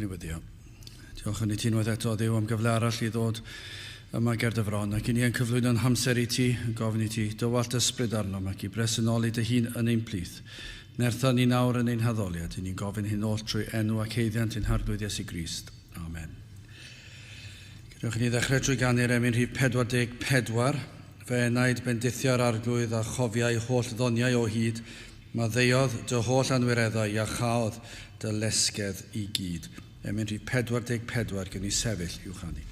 i weddio. Diolch yn ei ti unwaith eto, Dduw, am gyfle arall i ddod yma ger dy fron, ac i ni yn cyflwyno'n hamser i ti, yn gofyn i ti, dywallt ysbryd arnom ac i bresynoli dy hun yn ein plith. Nertha ni nawr yn ein haddoliad, i ni'n gofyn hyn oll trwy enw ac heiddiant ein harglwydd Iesu Grist. Amen. Gyrwch ni ddechrau trwy ganu'r emyn rhif 44, fe enaid bendithio'r arglwydd a chofiau holl ddoniau o hyd, maddeuodd dy holl anwireddau a chaodd dy lesgedd i gyd. Emyn rhif 44 gen i sefyll i'w chanu.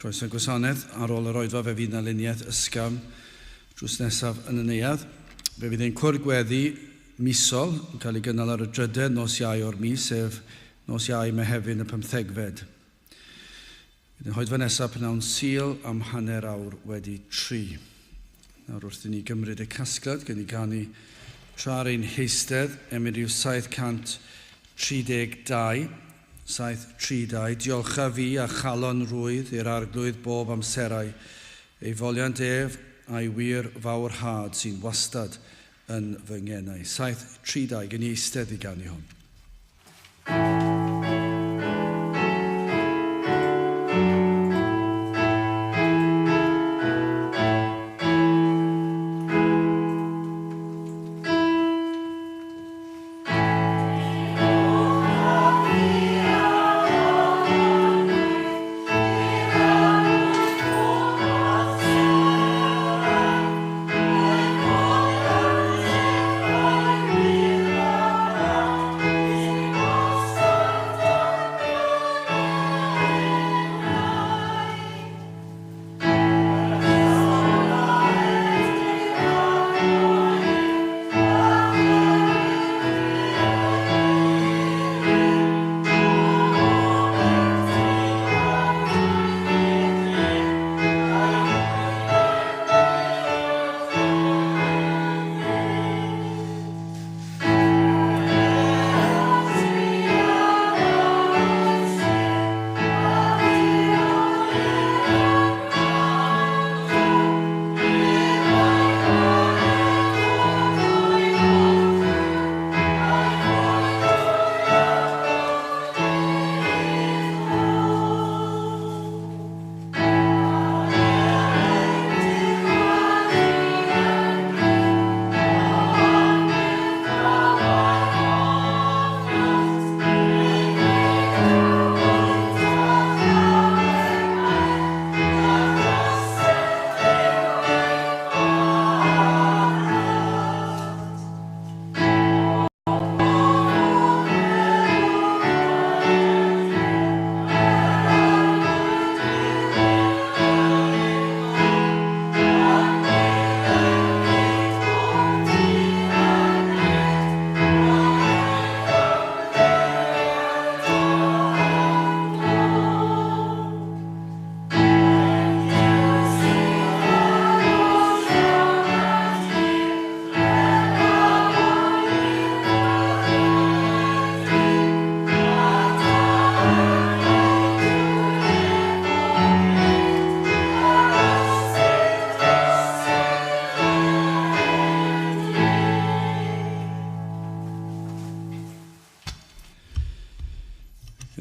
Croeso gwasanaeth ar ôl yr oedfa fe fydd na luniaeth ysgafn drws nesaf yn y neuadd. Fe fydd ein cwrdd-gweddi misol yn cael ei gynnal ar y 3 nos Iau o'r mis, sef nos Iau Mehefin y 15fed. Fydd yn hoedfa nesaf pnawn Sul am hanner awr wedi 3. Nawr wrth i ni gymryd y casgliad, gen i ganu tra'r ein heistedd, emyn rhyw 732. 732. Diolcha fi a chalon rwydd i'r arglwydd bob amserau, ei foliant ef a'i wir fawr had sy'n wastad yn fy ngenau. 732, gen i eistedd i ganu hwn.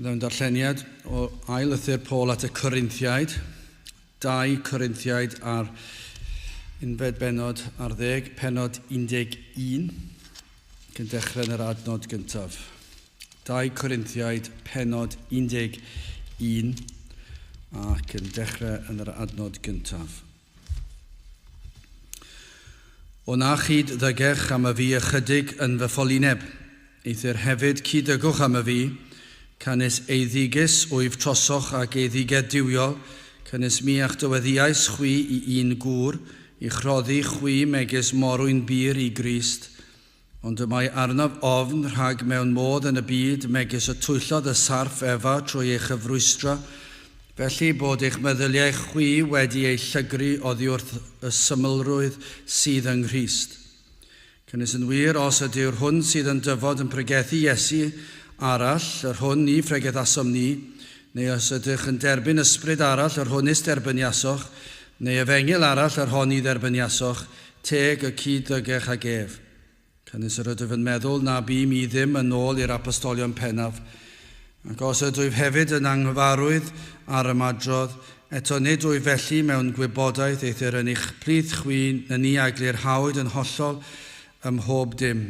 Byddai'n darlleniad o ail ythyr Paul at y Corinthiaid, 2 Corinthiaid ar unfed benod ar 10, penod 11, cyn dechrau yn yr adnod gyntaf. 2 Corinthiaid, penod 11, ac yn dechrau yn yr adnod gyntaf. O na chyd ddygech am y fi ychydig yn fy ffolineb, eithir hefyd cydygwch am y fi, canis eiddigys wyf trosoch ac eiddiged diwiol, canis mi a'ch dyweddiais chwi i un gŵr, i chroddi chwi megis morwyn byr i Crist, ond y mae arnaf ofn rhag mewn modd yn y byd megis y twyllodd y sarf efa trwy eich yfrwystra, felly bod eich meddyliau chwi wedi ei llygru oddi wrth y Symlrwydd sydd yng Crist. Canis yn wir os ydyw'r hwn sydd yn dyfod yn pregethu Iesu arall, yr hwn ni fregethasom ni, neu os ydych yn derbyn ysbryd arall, yr hwn is derbyniasoch, neu efengil arall, yr hon i dderbyniasoch, teg y cyddygech ag ef. Canis yr ydych yn meddwl na bu mi ddim yn ôl i'r apostolion pennaf, ac os ydwyf hefyd yn anghyfarwydd ar y madrodd, eto nid wyf felly mewn gwybodaeth eithir yn eich plith chwi na ni aglir hawyd yn hollol ym mhob dim.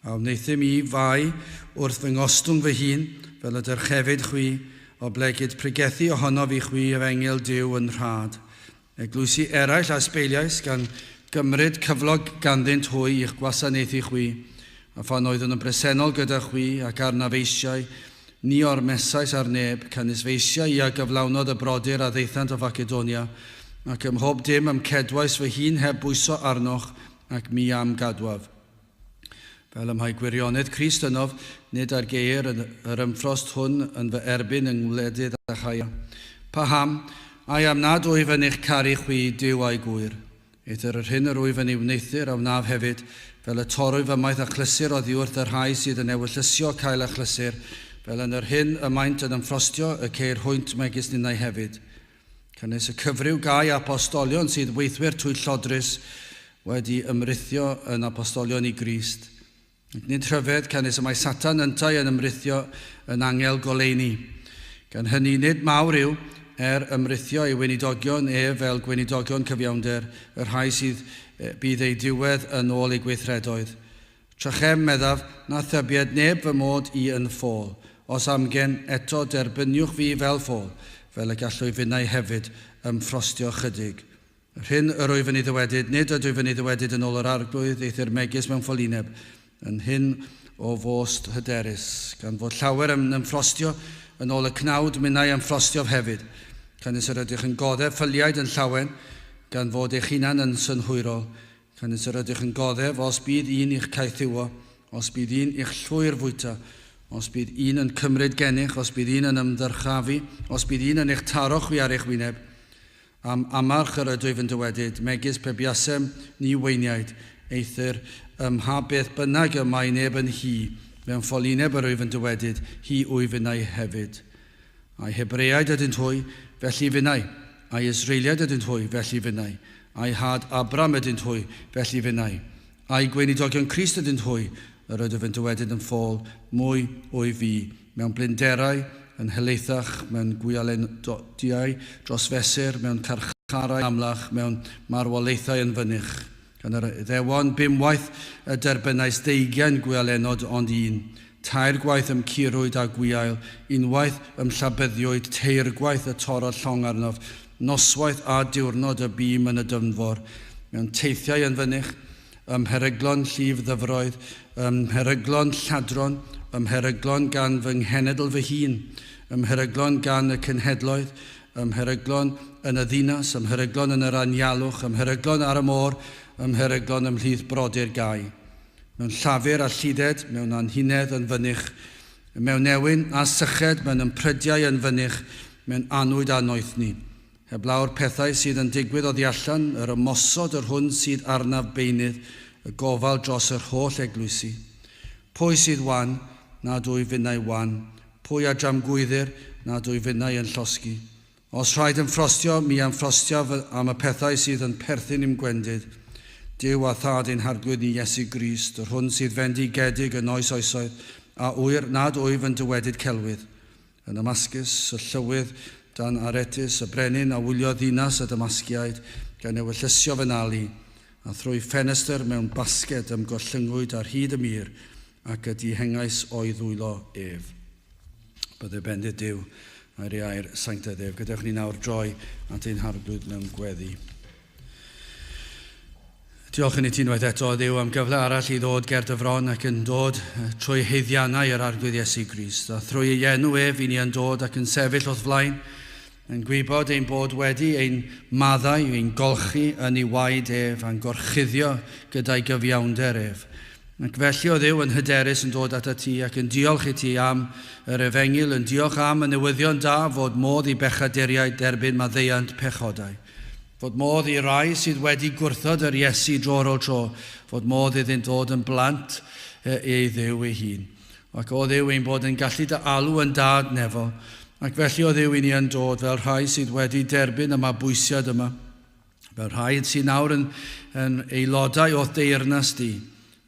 A wnaethym i fai wrth fy ngostwng fy hun, fel ydych hefyd chwi, o blegyd pregethu ohono fi chwi efengil Duw yn rhad. Eglwysi eraill a sbeiliais gan gymryd cyflog ganddynt hwy i'ch gwasanaethu chwi, a phan oeddwn yn bresennol gyda chwi ac arnaf eisiau, ni o'r mesais ar neb, canis feisiau i a gyflawnodd y brodyr a ddeithant o Facedonia, ac ym mhob dim am cedwais fy hun heb bwyso arnoch ac mi am gadwaf. Fel ym mae gwirionedd Crist ynof, nid ar geir yr ymffrost hwn yn fy erbyn yng ngwledydd a chaia. Paham, ai am nad wyf yn eich caru chwi Duw a'i gwir. Eithir yr hyn yr wyf yn ei wneithir a wnaf hefyd, fel y torwyf ymaith a chlysur oddi wrth yr rhai sydd yn ewyllysio cael a chlysur, fel yn yr hyn y maent yn ymffrostio y ceir hwynt megis ninnau hefyd. Cynnes y cyfryw gau apostolion sydd weithwyr twyllodrus wedi ymrithio yn apostolion i Grist. Ac nid rhyfedd canis y mae Satan yntau yn ymrithio yn angel goleini. Gan hynny nid mawr yw ymrithio ei weinidogion fel gweinidogion cyfiawnder, y rhai sydd bydd ei diwedd yn ôl ei gweithredoedd. Trachem meddaf na thybied neb fy mod i yn ffôl, os amgen eto derbyniwch fi fel ffôl, fel y gallwy fynnau hefyd ymffrostio chydig. Yr hyn yr wyf yn ei ddywedyd, nid ydw yn ei ddywedyd yn ôl yr arglwydd eithir megis mewn ffolineb, yn hyn o fost hyderus, gan fod llawer yn ymffrostio yn ôl y cnawd minnau ymffrostio hefyd, canis yr ydych yn goddef ffyliaid yn llawen, gan fod eich hunan yn synhwyrol, canis yr ydych yn goddef os bydd un i'ch caethiwo, os bydd un i'ch llwyr fwyta, os bydd un yn cymryd gennych, os bydd un yn ymddyrchafu, os bydd un yn eich taro chwi ar eich wyneb. Am amarch yr ydwyf yn dywedyd, megis pe biasem ni weiniaid, eithir ha beth bynnag y mae neb yn hi, mewn ffolineb yr wyf yn dywedyd, hi wyf ynnau hefyd. Ai Hebreaid ydynt hwy, felly fynnau. Ai Israeliad ydynt hwy, felly fynnau. Ai had Abram ydynt hwy, felly fynnau. Ai gweinidogion Crist ydynt hwy, yr ydwyf yn dywedyd yn ffôl, mwy o'i fi, mewn blinderau, yn helaethach, mewn gwialendodiau, dros fesur, mewn carcharau amlach, mewn marwolaethau yn fynych. Gan yr ddewon bimwaith y derbynais 20 gwialenod ond un, tair gwaith curwyd a gwiael, unwaith llabyddiwyd teir gwaith y torod llong arnof, noswaith a diwrnod y bîm yn y dyfnfor, mewn teithiau yn fynych, ymheryglon llif ddyfroedd, ymheryglon lladron, ymheryglon gan fy nghenedl fy hun, ymheryglon gan y cynhedloedd, ymheryglon yn y ddinas, ymheryglon yn yr anialwch, ymheryglon ar y môr, ymheryglon ymhlith brodyr gau. Mewn llafur a llided, mewn anhunedd yn fynych, mewn newyn a syched, mewn ymprydiau yn fynych, mewn anwyd a noethni. Heblaw'r pethau sydd yn digwydd oddi allan, yr ymosod yr hwn sydd arnaf beinydd, y gofal dros yr holl eglwysi. Pwy sydd wan, nad wyf fynnau wan, pwy a jam gwyddyr, nad wyf fynnau yn llosgi. Os rhaid yn ffrostio, mi am ffrostio am y pethau sydd yn perthyn i'm gwendid. Duw a thad ein harglwydd ni Iesu Grist, yr hwn sydd fendigedig yn oes oesoedd, a wyr nad wyf yn dywedyd celwydd. Yn Damascus, y llywydd dan Aretus, y brenin a wyliodd ddinas y Damasgiaid gan ewyllysio fy nali, a thrwy ffenestr mewn basged ymgollyngwyd ar hyd y mur ac y dihengais o'i ddwylo ef. Bydde bendith Duw a'r iair sanctaidd ef. Gadewch ni nawr droi at ein harglwydd mewn gweddi. Diolch yn ei ti unwaith eto, Dduw, am gyfle arall i ddod ger dy fron ac yn dod trwy heiddiannau yr arglwydd Iesu Grist. A thrwy ei enw ef, i ni yn dod ac yn sefyll wrth flaen, yn gwybod ein bod wedi ein maddau, ein golchi yn ei waed ef, a'n gorchuddio gyda'i gyfiawnder ef. Ac felly o Dduw yn hyderus yn dod at y ti ac yn diolch i ti am yr efengil, yn diolch am y newyddion da fod modd i bechaduriaid derbyn maddeuant pechodau. Fod modd i rai sydd wedi gwrthod yr Iesu dro ar ôl tro, fod modd iddynt dod yn blant ei Dduw ei hun. Ac o Dduw ein bod yn gallu dy alw yn dad nefo, ac felly o Dduw i ni yn dod fel rhai sydd wedi derbyn y mabwysiad yma, fel rhai sydd nawr yn aelodau o deyrnas di.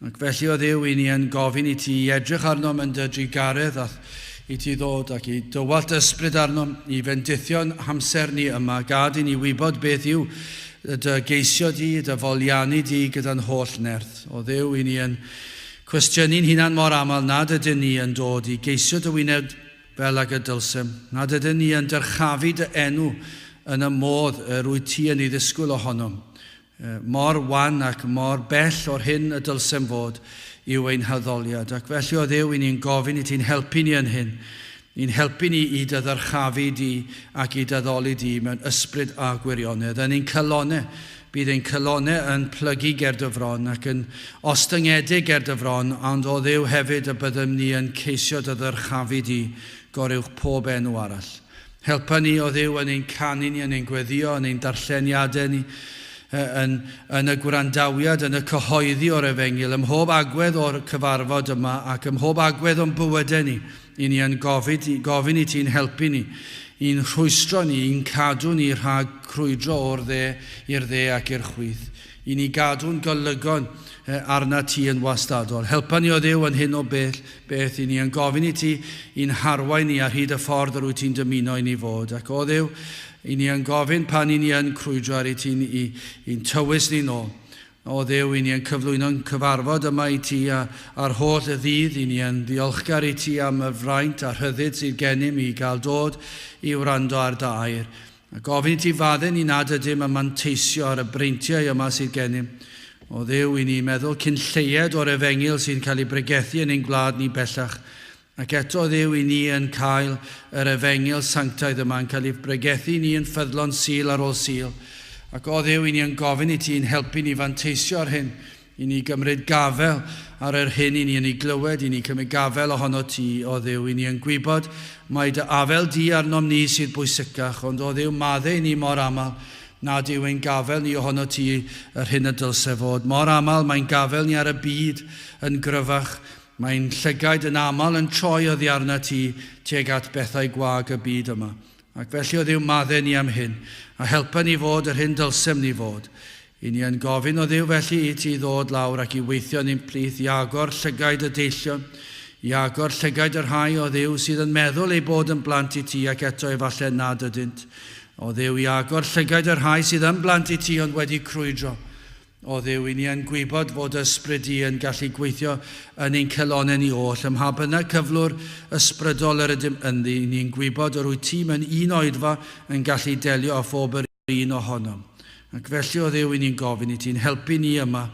Ac felly o Dduw i ni yn gofyn i ti edrych arnom yn dy drigaredd i ti ddod ac i dywalt ysbryd arnom i fendithio'n hamser ni yma, gad i ni wybod beth yw dy geisio di, dy foliannu di gyda'n holl nerth. O Dduw i ni yn cwestiynu'n hunan mor aml nad ydyn ni yn dod i geisio dy wyneb fel ag y dylsem, nad ydyn ni yn dyrchafu dy enw yn y modd rwy ti yn ei ddisgwyl ohonom. Mor wan ac mor bell o'r hyn y dylsem fod yw ein haddoliad. Ac felly o Dduw i ni'n gofyn i ti'n helpu ni yn hyn. Ni'n helpu ni i dy ddyrchafu di ac i dyddoli di mewn ysbryd a gwirionedd. Yn ein cylonau, bydd ein cylonau yn plygu ger dy fron ac yn ostyngedig ger dy fron, ond o Dduw hefyd y byddem ni yn ceisio dy ddyrchafu di gorywch pob enw arall. Helpa ni o Dduw yn ein canu ni, yn ein gweddio, yn ein darlleniadau ni, yn y gwrandawiad, yn y cyhoeddi o'r efengil, ym mhob agwedd o'r cyfarfod yma ac ym mhob agwedd o'n bywydau ni, i ni yn gofyn i ti'n helpu ni, i'n rhwystro ni, i'n cadw ni rhag crwydro o'r dde i'r dde ac i'r chwith, i ni gadw'n golygon arna ti yn wastadol. Helpa ni o Dduw yn hyn o beth i ni yn gofyn i ti i'n harwain ni ar hyd y ffordd ar wyt ti'n dymuno i ni fod. Ac o Dduw, i ni yn gofyn pan i ni yn crwydro ar ei ti'n i'n tywys ni nôl. O Dduw, i ni yn cyflwyno'n cyfarfod yma i ti a'r holl y ddydd, i ni yn ddiolchgar i ti am y fraint a rhyddid sydd gennym i gael dod i wrando ar dy air. A gofyn i ti fadden ni nad ydym y manteisio ar y breintiau yma sydd gennym. O Dduw, i ni meddwl cyn lleied o'r efengil sy'n cael ei bregethu yn ein gwlad ni bellach. Ac eto Dduw i ni yn cael yr efengil sanctaidd yma yn cael ei bregethu ni yn ffyddlon sul ar ôl sul. Ac o Dduw i ni yn gofyn i ti'n helpu ni fanteisio ar hyn, i ni gymryd gafel ar yr hyn i ni yn ei glywed, i ni cymryd gafel ohono ti, o Dduw i ni yn gwybod mae dy afel di arnom ni sydd bwysicach, ond o Dduw maddau ni mor aml nad yw ein gafel ni ohono ti yr hyn y dylse fod. Mor aml mae'n gafel ni ar y byd yn gryfach. Mae'n llygaid yn aml yn troi oddi arna ti tuag at bethau gwag y byd yma. Ac felly o Dduw maddau ni am hyn, a helpa ni fod yr hyn dylsem ni fod. I ni yn gofyn o Dduw felly i ti ddod lawr ac i weithio ni'n plith i agor llygaid y deillion, i agor llygaid yr rhai o Dduw sydd yn meddwl ei bod yn blant i ti ac eto efallai nad ydynt. O Dduw, i agor llygaid yr rhai sydd yn blant i ti ond wedi crwydro. O Dduw, i ni yn gwybod fod ysbryd i yn gallu gweithio yn ein celonau ni oll. Ym mha bynnag cyflwr ysbrydol yr ydym ynddi, ni'n gwybod yr wyt ti mewn un oedfa yn gallu delio â phob yr un ohonom. Ac felly o Dduw, i ni'n gofyn i ti'n helpu ni yma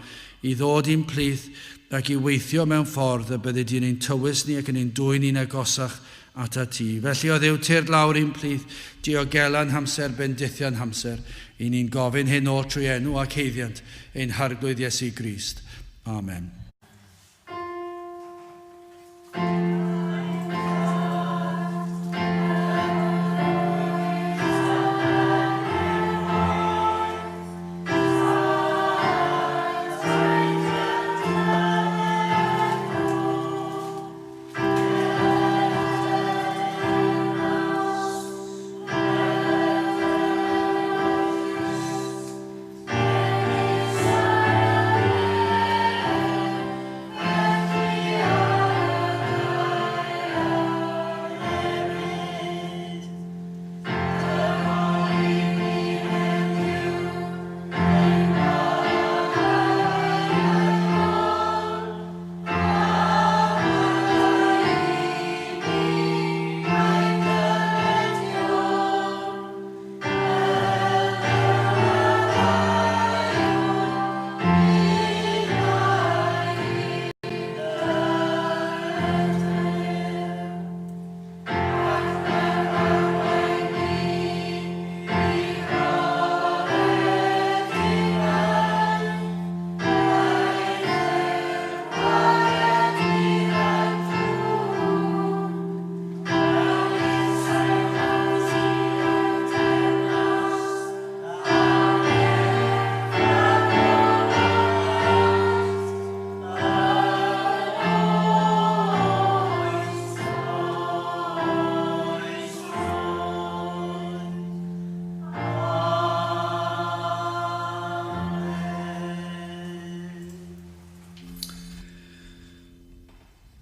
i ddod i'n plith ac i weithio mewn ffordd y bydde di'n ein tywys ni ac yn ein dwy'n ni'n agosach at a ti. Felly o Dduw, tyrd lawr i'n plith, diogelan hamser, bendithion hamser. I ni'n gofyn hyn o trwy enw ac heiddiant ein harglwydd Iesu Grist. Amen.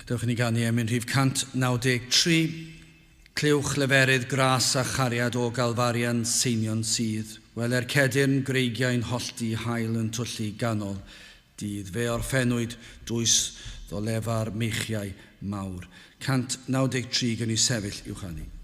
Dewch ni ganu emyn rhif 193, clywch leferydd gras a chariad o galfarian seinion sydd. Wel cedyrn greigiau'n hollti hael yn twllu ganol dydd. Fe orffennwyd dwys ddolefar meichiau mawr. 193 gan i sefyll i'w chanu.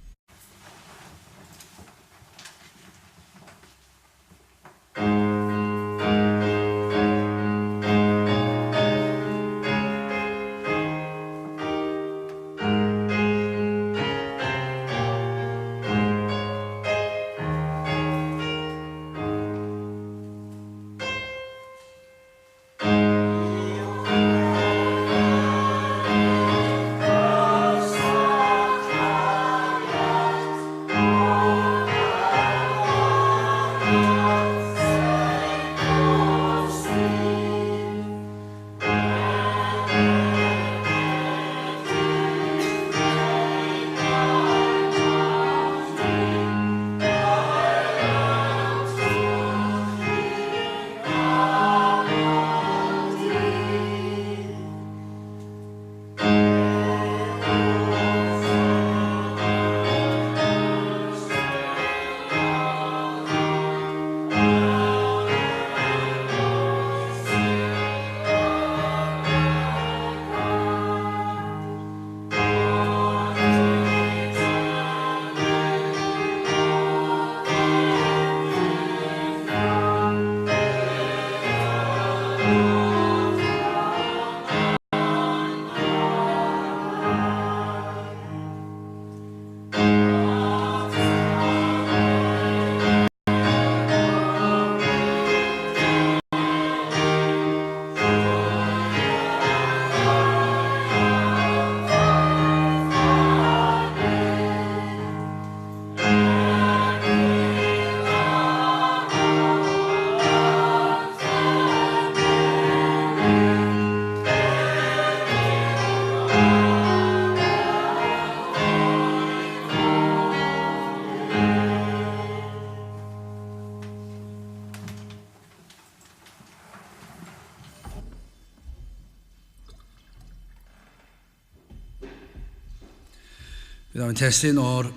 Bydd o'n testyn o'r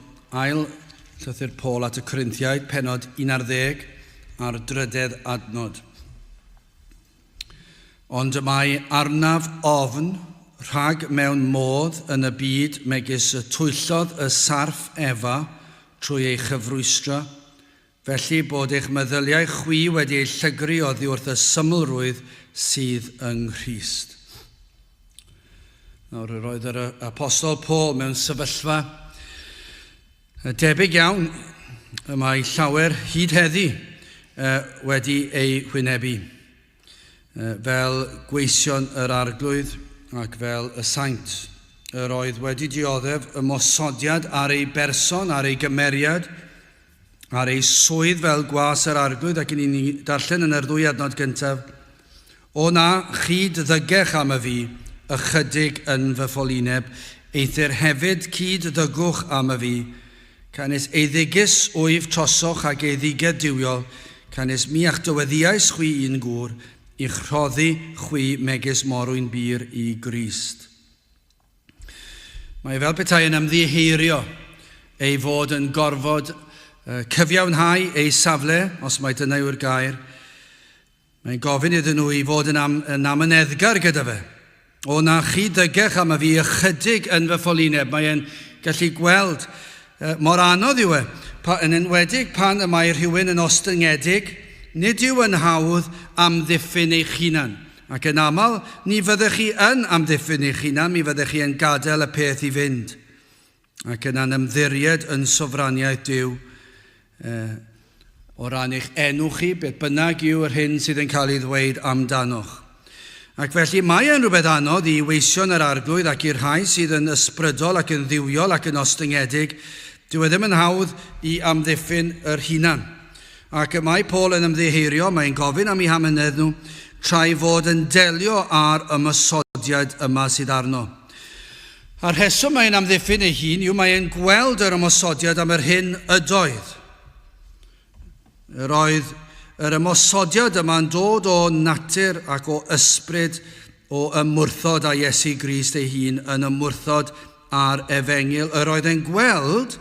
ail llythyr Paul at y Corinthiaid, pennod 11 a'r 3 adnod. Ond y mae arnaf ofn rhag mewn modd yn y byd megis y twyllodd y sarf Efa trwy ei chyfrwystra, felly bod eich meddyliau chwi wedi ei llygru oddi wrth y symlrwydd sydd yng Crist. Nawr, roedd yr apostol Paul mewn sefyllfa debyg iawn y mae llawer hyd heddi wedi ei hwynebu fel gweision yr arglwydd ac fel y saint. Yr oedd wedi dioddef ymosodiad ar ei berson, ar ei gymeriad, ar ei swydd fel gwas yr arglwydd, ac ni'n darllen yn yr 2 adnod gyntaf. O na, chyd ddygech am y fi, ychydig yn fy ffolineb, eithir hefyd cyd ddygwch am y fi, canis eiddigys wyf trosoch ac eiddiged diwiol, canis mi a'ch dyweddiais chwi un gŵr, i'ch rhoddi chwi megis morwyn byr i Grist. Mae fel petai yn ymddiheirio ei fod yn gorfod cyfiawnhau ei safle, os mae dyna yw'r gair. Mae'n gofyn iddyn nhw i fod yn amyneddgar gyda fe. O na chyd-dygech am y fi ychydig yn fy ffolineb. Mae'n gallu gweld mor anodd yw yn enwedig pan y mae rhywun yn ostyngedig, nid yw yn hawdd amddiffyn eich hunan. Ac yn aml, ni fyddech chi yn amddiffyn eich hunan, mi fyddech chi yn gadael y peth i fynd. Ac yn ymddiried yn sofraniaeth Duw o ran eich enw chi, beth bynnag yw'r hyn sydd yn cael ei ddweud amdanoch. Ac felly mae e'n rhywbeth anodd i weision yr arglwydd ac i'r rhai sydd yn ysbrydol ac yn ddiwiol ac yn ostyngedig, dyw e ddim yn hawdd i amddiffyn yr hunan. Ac mae Paul yn ymddiheurio, mae'n gofyn am ei hamynedd nhw, trwy fod yn delio ar ymysodiad yma sydd arno. A'r rheswm mae'n amddiffyn ei hun yw mae'n gweld yr ymysodiad am yr hyn ydoedd. Yr oedd yr ymosodiad yma'n dod o natur ac o ysbryd o ymwrthod a Iesu Grist ei hun yn ymwrthod ar Efengil, yr oedd yn gweld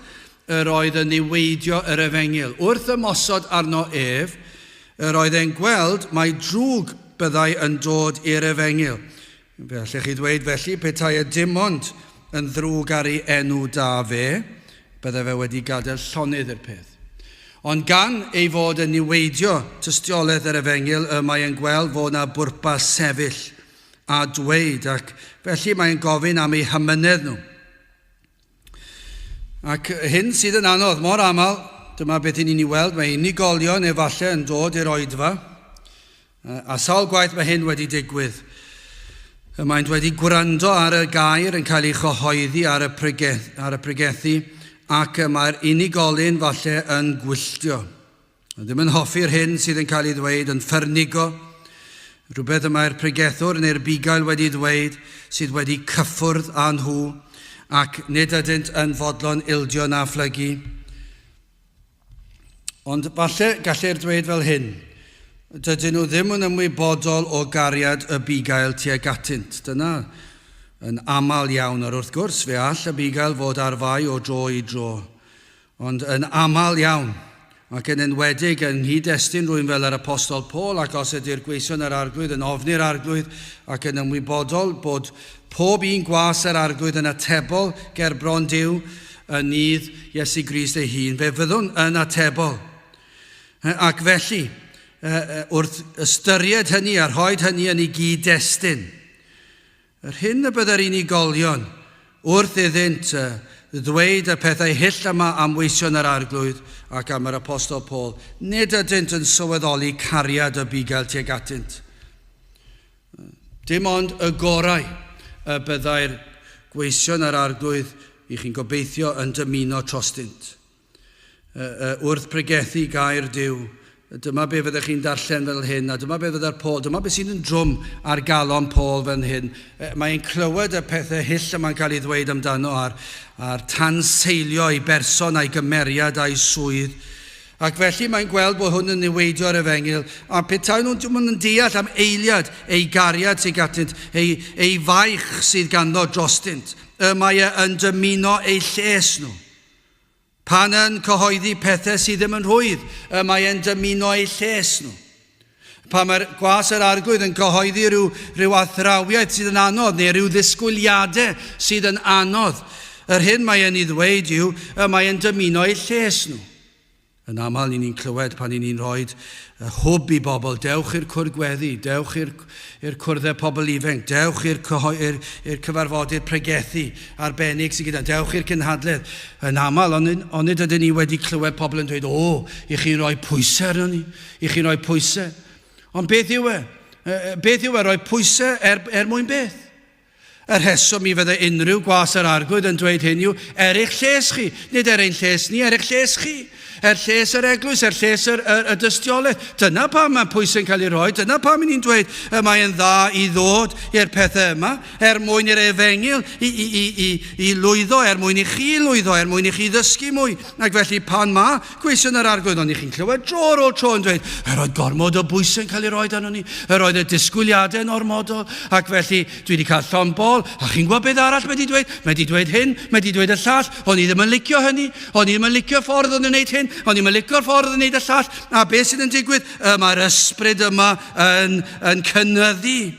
yr oedd yn niweidio yr Efengil. Wrth ymosod arno ef, yr oedd yn gweld mae drwg byddai yn dod i'r Efengil. Felly chi ddweud felly, petai y dim ond yn ddrwg ar ei enw da fe, byddai fe wedi gadael llonydd i'r peth. Ond gan ei fod yn niweidio tystiolaeth yr Efengil, mae e'n gweld fod yna bwrpas sefyll a dweud, ac felly mae'n gofyn am ei hymynedd nhw. Ac hyn sydd yn anodd, mor aml, dyma beth ni'n ei weld, mae unigolion efallai yn dod i'r oedfa, a sawl gwaith mae hyn wedi digwydd. Mae'n wedi gwrando ar y gair yn cael ei chyhoeddi ar y pregethu, ac mae'r unigolyn falle yn gwylltio. Ddim yn hoffi'r hyn sydd yn cael ei ddweud yn ffyrnigo. Rhywbeth mae'r pregethwr neu'r bugail wedi dweud sydd wedi cyffwrdd â nhw, ac nid ydynt yn fodlon ildio na phlygu. Ond falle gallu'r dweud fel hyn, dydyn nhw ddim yn ymwybodol o gariad y bugail tuag atynt. Dyna yn aml iawn, wrth gwrs fe all y bugail fod ar fai o dro i dro. Ond yn aml iawn, ac yn enwedig yn hyd-destun rhywun fel yr apostol Paul, ac os ydy'r gweision yr arglwydd yn ofni'r arglwydd ac yn ymwybodol bod pob un gwas yr arglwydd yn atebol ger bron Duw yn nydd Iesu Grist ei hun, fe fyddwn yn atebol. Ac felly, wrth ystyried hynny a rhoi hynny yn ei gyd-destun, yr hyn y byddai'r unigolion wrth iddynt ddweud y pethau hyll yma am weision yr arglwydd ac am yr apostol Paul, nid ydynt yn sylweddoli cariad y bugail tuag atynt. Dim ond y gorau y byddai'r gweision yr arglwydd i chi'n gobeithio yn dymuno trostynt. Wrth pregethu gair Duw, dyma be fyddech chi'n darllen fel hyn, a dyma be fyddai'r Paul, dyma be sy'n yn drwm ar galon Paul fel hyn. Mae'n clywed y pethau hyll yma'n cael ei ddweud amdano ar tanseilio ei berson a'i gymeriad a'i swydd. Ac felly mae'n gweld bod hwn yn niweidio ar Efengil, a petai nhw'n deall am eiliad ei gariad sydd atynt, ei faich sydd ganddo drostynt. Mae yn dymuno ei lles nhw. Pan yn cyhoeddi pethau sydd ddim yn rhwydd, mae e'n dymuno ei lles nhw. Pan mae'r gwas yr arglwydd yn cyhoeddi rhyw athrawiaeth sydd yn anodd, neu rhyw ddisgwyliadau sydd yn anodd, yr hyn mae e'n ei ddweud yw, mae e'n dymuno ei lles nhw. Yn aml ni'n clywed pan ni'n rhoi hwb i bobl, dewch i'r cwrdd gweddi, dewch i'r cwrddau pobl ifanc, dewch i'r cyfarfodydd pregethu arbennig sydd gyda, dewch i'r cynhadledd. Yn aml, ond nid ydyn ni wedi clywed pobl yn dweud, i chi'n rhoi pwysau arno ni, i chi'n rhoi pwysau. Ond beth yw e? Beth yw e rhoi pwysau mwyn beth? Yr rheswm i fydde unrhyw gwas yr arglwydd yn dweud hyn yw, eich lles chi, nid ein lles ni, eich lles chi. Lles yr eglwys, lles y dystiolaeth. Dyna pam mae pwysau'n cael ei roi, dyna pam ni'n dweud mae'n dda i ddod i'r pethau yma, mwyn i'r Efengil i lwyddo, mwyn i chi lwyddo, mwyn i chi ddysgu mwy. Ac felly pan mae gweision yr arglwydd, ond i chi'n clywed tro ar ôl tro yn dweud, oedd gormod o bwysau'n cael ei roi arno ni, oedd y disgwyliadau'n ormodol, ac felly dwi wedi cael llon bol, a chi'n gwybod beth arall mae wedi dweud? Mae wedi dweud hyn, mae wedi dweud y llall, o'n i ddim yn licio hynny, o'n i ddim yn licio ffordd o'n yn gwneud hyn, o'n i'n licio'r ffordd yn gwneud y llall, a beth sydd yn digwydd? Mae'r ysbryd yma yn cynyddu.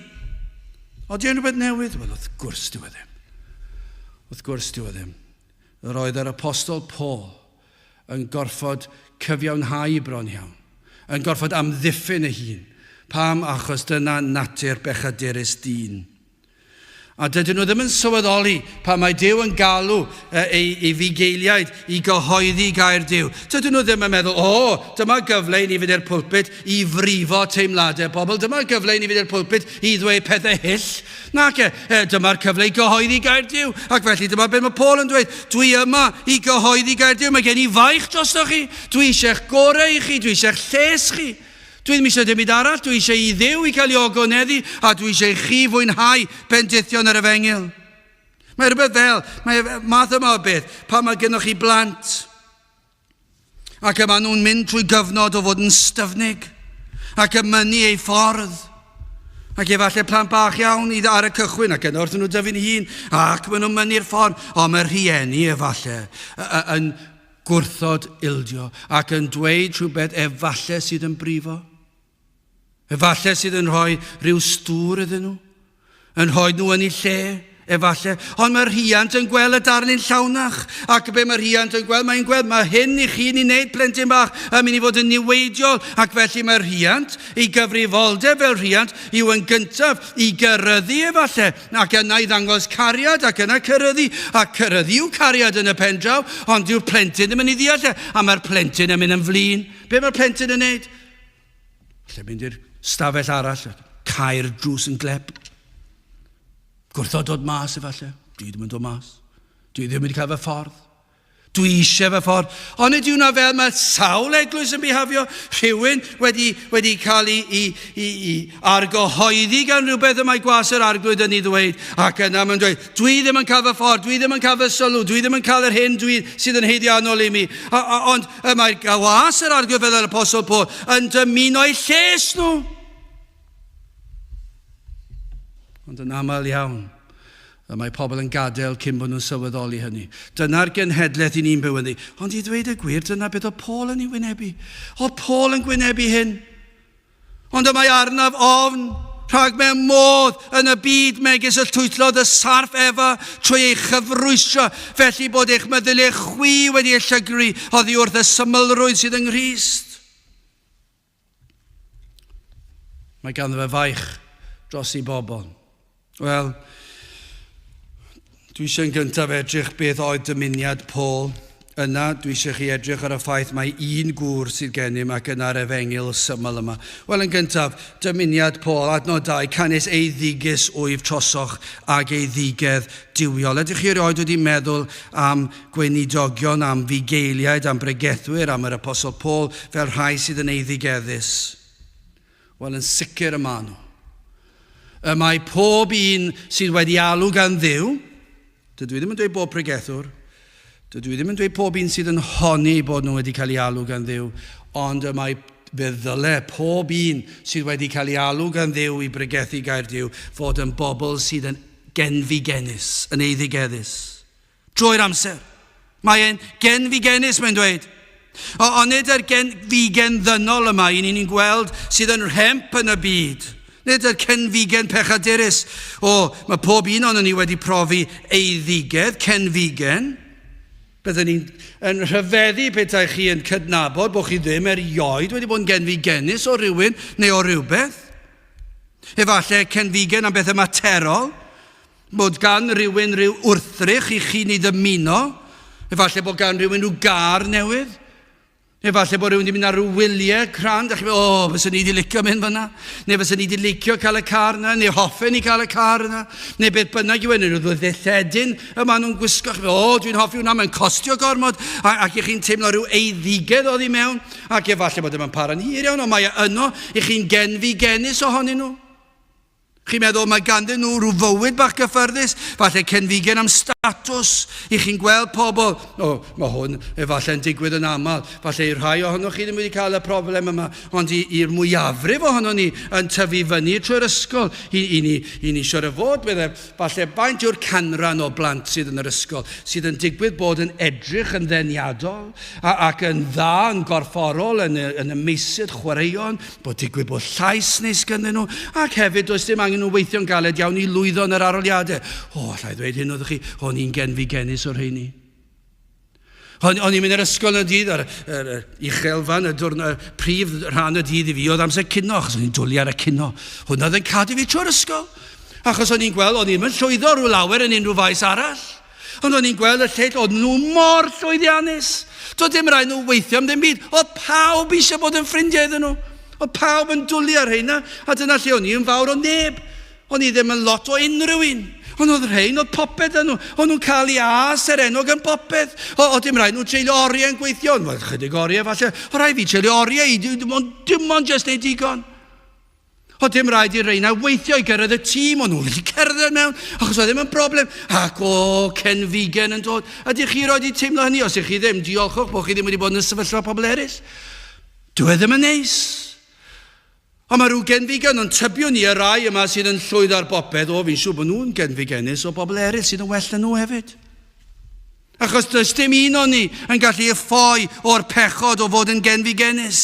Oeddi yn rhywbeth newydd? Wel, wrth gwrs dyw e ddim. Wrth gwrs dyw e ddim. Yr oedd yr apostol Paul yn gorfod cyfiawnhau bron iawn, yn gorfod amddiffyn ei hun. Pam? Achos dyna natur bechadurus dyn. A dydyn nhw ddim yn sylweddoli pan mae Duw yn galw ei fugeiliaid i gyhoeddi gair Duw. Dydyn nhw ddim yn meddwl, dyma gyfle i ni fynd i'r pwlpit i frifo teimladau pobl. Dyma gyfle i ni fynd i'r pwlpit i ddweud pethau hyll. Nac dyma'r cyfle i gyhoeddi gair Duw. Ac felly dyma beth mae Paul yn dweud. Dwi yma i gyhoeddi gair Duw. Mae gen i faich drosto chi. Dwi eisiau'ch gorau i chi. Dwi eisiau'ch lles chi. Dwi ddim eisiau dim byd arall, dwi eisiau i Dduw i cael ei ogoneddu, a dwi eisiau i chi fwynhau bendithion yr Efengil. Mae rhywbeth fel, mae math yma o beth, pan mae gennych chi blant, ac yma nhw'n mynd trwy gyfnod o fod yn styfnig, ac yn mynnu ei ffordd, Ac efallai plant bach iawn i ar y cychwyn ac yn wrth nhw dyfu'n hun ac maen nhw'n mynnu'r ffordd, ond mae'r rhieni efallai yn gwrthod ildio ac yn dweud rhywbeth efallai sydd yn brifo. Efallai sydd yn rhoi rhyw stŵr iddyn nhw, yn rhoi nhw yn eu lle, efallai. Ond mae'r rhiant yn gweld y darlun llawnach. Ac be mae'r rhiant yn gweld? Mae'n gweld mae hyn i chi'n ei wneud plentyn bach yn mynd i fod yn niweidiol. Ac felly mae'r rhiant, ei gyfrifoldeb fel rhiant, yw yn gyntaf i gyrryddu efallai. Ac yna i ddangos cariad ac yna cyrryddu. Ac cyrryddu yw cariad yn y pendraw, ond yw'r plentyn yn mynd i ddeall. A mae'r plentyn yn mynd yn flin. Be mae'r plentyn yn wneud? Lle mynd i'r stafell arall, cair drws yn gleb. Gwrthod dod mas efallai. Dwi ddim yn dod mas. Dwi ddim wedi cael fy ffordd. Dwi eisiau fy ffordd. Ond ydy hwnna fel mae sawl eglwys yn bihafio. Rhywun wedi cael ei argyhoeddi gan rhywbeth y mae gwas yr arglwydd yn ei ddweud. Ac yna mae'n dweud, dwi ddim yn cael fy ffordd, dwi ddim yn cael fy sylw, dwi ddim yn cael yr hyn sydd yn heiddiannol i mi. Ond mae gwas yr arglwydd fel yr Apostol Paul yn dymuno'u lles nhw. Ond yn aml iawn, mae pobl yn gadael cyn bod nhw'n sylweddoli hynny. Dyna'r genhedlaeth i ni'n byw ynddi. Ond i ddweud y gwir, dyna beth o Paul yn ei wynebu. O Paul yn gwynebu hyn. Ond mae arnaf ofn, rhag mewn modd yn y byd megis y llwythlod y sarf efa trwy ei chyfrwysio, felly bod eich meddyliau chwi wedi ei llygru oddi wrth y Symlrwydd sydd yng Crist. Mae ganddo fe faich dros ei bobl. Wel, dwi eisiau yn gyntaf edrych beth oedd dymuniad Paul. Yna, dwi eisiau chi edrych ar y ffaith mae un gŵr sydd gennym ac yna'r efengil syml yma. Wel, yn gyntaf, dymuniad Paul, adnod 2, canes ei ddigus wyf trosoch ag ei ddigedd diwiol. Ydych chi erioed wedi meddwl am gweinidogion, am fugeiliaid, am bregethwyr, am yr Apostol Paul fel rhai sydd yn ei ddigeddus? Wel, yn sicr y maen nhw. Mae pob un sydd wedi alw gan Dduw, dydw i ddim yn dweud bob pregethwr, dydw i ddim yn dweud pob un sydd yn honni bod nhw wedi cael ei alw gan Dduw, ond mae fe ddyle pob un sydd wedi cael ei alw gan Dduw i bregethu gair Dduw fod yn bobl sydd yn genfigenus, yn ei ddigeddus. Drwy'r amser. Mae e'n genfigenus, mae'n dweud. Ond nid yr genfigen ddynol yma, un ni'n gweld sydd yn rhemp yn y byd. Nid yr cenfigen pechadurus. Mae pob un o'n ni wedi profi ei ddigedd, cenfigen. Byddwn ni'n rhyfeddu petai chi yn cydnabod bod chi ddim erioed wedi bod yn genfigenus o rywun neu o rywbeth. Efallai cenfigen am bethau materol, bod gan rywun rhyw wrthrych i chi ni ddymuno. Efallai bod gan rywun rhyw gar newydd. Efallai bod rhywun wedi mynd ar ryw wyliau crand, ac fyswn ni wedi licio mynd fyna, neu fyswn ni wedi licio cael y car yna, neu hoffen i cael y car yna, neu beth bynnag yw enw, rhyw ddilledyn yma nhw'n gwisgo, dwi'n hoffi hwnna, mae'n costio gormod, ac i chi'n teimlo rhyw eiddigedd oddi mewn, ac efallai bod yma'n para'n hir iawn, ond mae yno i chi'n genfigenus ohonyn nhw. Chi'n meddwl mae ganddyn nhw rhyw fywyd bach gyffyrddus, falle cenfigen am statws, i chi'n gweld pobl, mae hwn efallai'n digwydd yn aml, falle i'r rhai ohonoch chi ddim wedi cael y problem yma, ond i'r mwyafrif ohono ni yn tyfu fyny trwy'r ysgol, i ni siwr y fod, falle baint yw'r canran o blant sydd yn yr ysgol, sydd yn digwydd bod yn edrych yn ddeniadol, ac yn dda, yn gorfforol, yn y meysydd chwaraeon, bod digwydd bod llais neis gyda nhw, ac hefyd does dim angen nhw weithio'n galed iawn i lwyddo yn yr aroliadau. Allai ddweud hyn oeddech chi, o'n i'n genfigenus o'r heini. O'n i'n mynd i'r ysgol yn y dydd, yr uchelfan, y prif rhan y dydd i fi, oedd amser cino, achos o'n i'n dwlu ar y cino. Hwna oedd yn cadw fi trwy'r ysgol. Achos o'n i'n gweld, o'n i'n mynd llwyddo rhyw lawer yn unrhyw faes arall. Ond o'n i'n gweld y lleill, oedd nhw mor llwyddiannus. Doedd dim rhaid nhw weithio am ddim byd. Oedd pawb eisiau bod yn ffrindiau iddyn nhw. Oedd pawb yn dwlu ar heina, a dyna lle o'n i yn fawr o neb. O'n i ddim yn lot o unrhyw un. Ond oedd rhain, oedd popeth yn nhw. O'n nhw'n cael ei as yr enog yn popeth. Oedd dim rhaid nhw treulio oriau yn gweithio. Oedd chydig oriau falle. Oedd rhaid fi treulio oriau, dim ond jyst neud digon. Oedd dim rhaid i'r reina weithio i gyrraedd y tîm. O'n nhw'n gallu cerdded mewn, achos oedd ddim yn broblem. Ac cenfigen yn dod. Ydych chi roed i teimlo hynny? Os ych chi ddim, diolchwch bod chi ddim wedi bod yn y sefyllfa pobl eraill. Dwi ddim yn neis. Ond mae rhyw genfigen yn tybio ni y rai yma sydd yn llwyd ar bopeth, fi'n siŵr bod nhw'n genfigenus o bobl eraill sydd yn well na nhw hefyd. Achos does dim un o'n ni yn gallu effoi o'r pechod o fod yn genfigenus.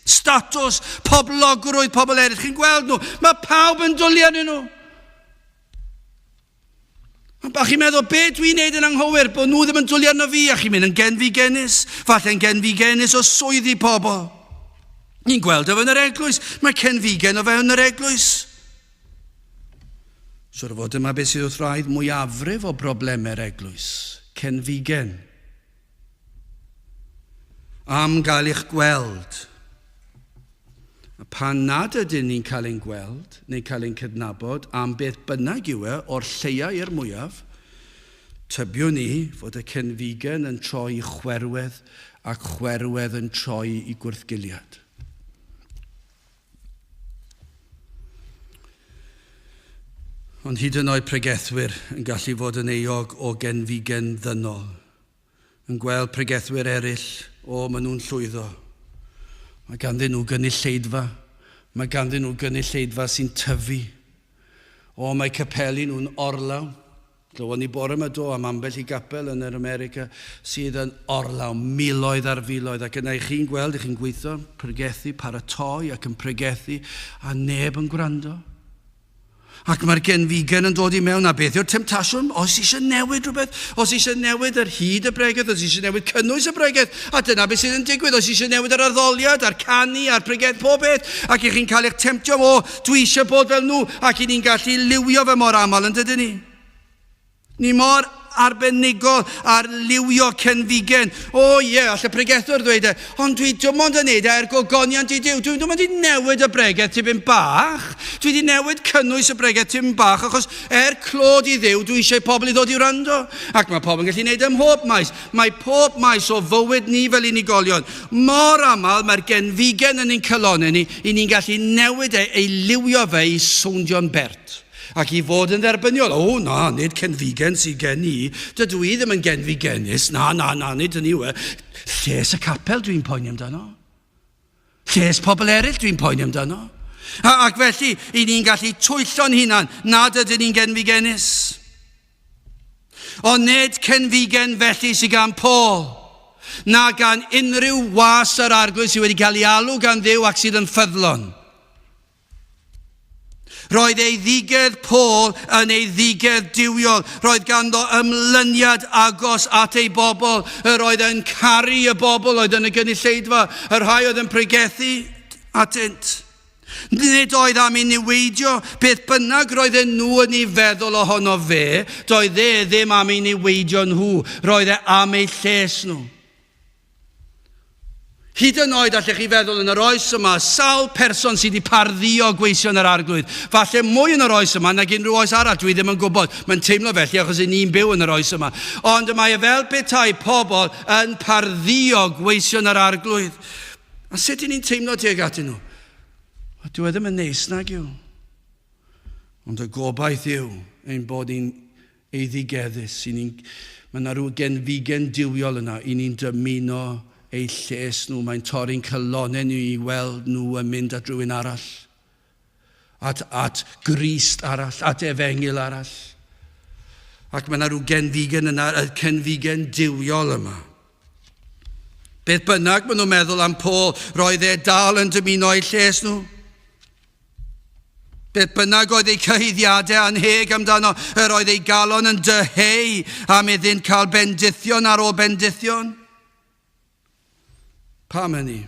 Statws, poblogrwydd pobl eraill, chi'n gweld nhw, mae pawb yn dwlu arnyn nhw. A chi'n meddwl, be dwi'n neud yn anghywir, bod nhw ddim yn dwlu arno fi, a chi'n mynd yn genfigenus, falle'n genfigenus o swyddi pobl. Ni'n gweld efo yn yr eglwys, mae cenfigen o fewn yr eglwys. Siwr o fod yma beth sydd wrth raidd mwyafrif o broblemau'r eglwys. Cenfigen. Am gael eich gweld. Pan nad ydyn ni'n cael ein gweld, neu cael ein cydnabod, am beth bynnag yw o'r lleia i'r mwyaf, tybiwn ni fod y cenfigen yn troi i chwerwedd ac chwerwedd yn troi i gwrthgiliad. Ond hyd yn oed pregethwyr yn gallu fod yn eog o genfigen ddynol. Yn gweld pregethwyr eraill, maen nhw'n llwyddo. Mae ganddyn nhw gynulleidfa. Mae ganddyn nhw gynulleidfa sy'n tyfu. Mae capeli nhw'n orlaw. Glywon ni bore yma am ambell i gapel yn yr America sydd yn orlaw, miloedd ar filoedd. Ac yna i chi'n gweld, i chi'n gweithio, pregethu, paratoi ac yn pregethu, a neb yn gwrando. Ac mae'r genfigen yn dod i mewn, a beth yw'r temptasiwn? Os eisiau newid rhywbeth, os eisiau newid yr hyd y bregeth, os eisiau newid cynnwys y bregeth, a dyna beth sydd yn digwydd, os eisiau newid yr arddoliad, a'r canu, a'r bregeth, pob beth, ac i chi'n cael eich temtio, dwi eisiau bod fel nhw, ac i ni'n gallu liwio fe mor aml yn dydyn ni. Ni mor arbenigol ar liwio cenfigen. Alla pregethwr ddweud ond dwi dim ond yn neud gogoniant i Duw. Dwi ddim ond i newid y bregeth tipyn bach. Dwi wedi newid cynnwys y bregeth tipyn bach, achos clod i Dduw, dwi eisiau pobl i ddod i wrando. Ac mae pobl yn gallu neud ym mhob maes. Mae pob maes o fywyd ni fel unigolion. Mor aml mae'r genfigen yn ein calonau ni, i ni'n gallu newid ei liwio fe i swndio'n bert. Ac i fod yn dderbyniol, nid cenfigen sydd gen i, dydw i ddim yn genfigenus, nid yn yw. Lles y capel dwi'n poeni amdano. Lles pobl eraill dwi'n poeni amdano. Ac felly, i ni'n gallu twyllo'n hunan, nad ydyn ni'n genfigenus. Ond nid cenfigen felly sydd gan Paul, na gan unrhyw was yr arglwydd sydd wedi cael ei alw gan Dduw ac sydd yn ffyddlon. Roedd ei ddigedd Paul yn ei ddigedd diwiol. Roedd ganddo ymlyniad agos at ei bobl. Roedd yn caru y bobl oedd yn y gynulleidfa. Yr rhai oedd yn pregethu atynt. Nid oedd am ei niweidio. Beth bynnag roedden nhw yn ei feddwl ohono fe, doedd ddim am ei niweidio nhw. Roedd am ei lles nhw. Hyd yn oed allech chi feddwl yn yr oes yma, sawl person sydd wedi parddio gweithio yn yr arglwydd. Falle mwy yn yr oes yma nag unrhyw oes arall, dwi ddim yn gwybod. Mae'n teimlo felly achos ni'n byw yn yr oes yma. Ond mae fel petai pobl yn parddio gweithio yn yr arglwydd. A sut ni'n teimlo tuag atyn nhw? Dwi ddim yn neis nag yw. Ond y gobaith yw ein bod ni'n eiddigeddus. Mae yna rhyw genfigen diwiol yna i ni'n dymuno ei lles nhw. Mae'n torri'n calonau nhw i weld nhw yn mynd at rhywun arall. At Crist arall, at efengil arall. Ac mae yna rhyw genfigen yna, y cenfigen diwiol yma. Beth bynnag maen nhw'n meddwl am Paul, roedd dal yn dymuno ei lles nhw. Beth bynnag oedd ei cyhyddiadau anheg amdano, roedd ei galon yn dyheu am iddynt cael bendithion ar ôl bendithion. Pam hynny?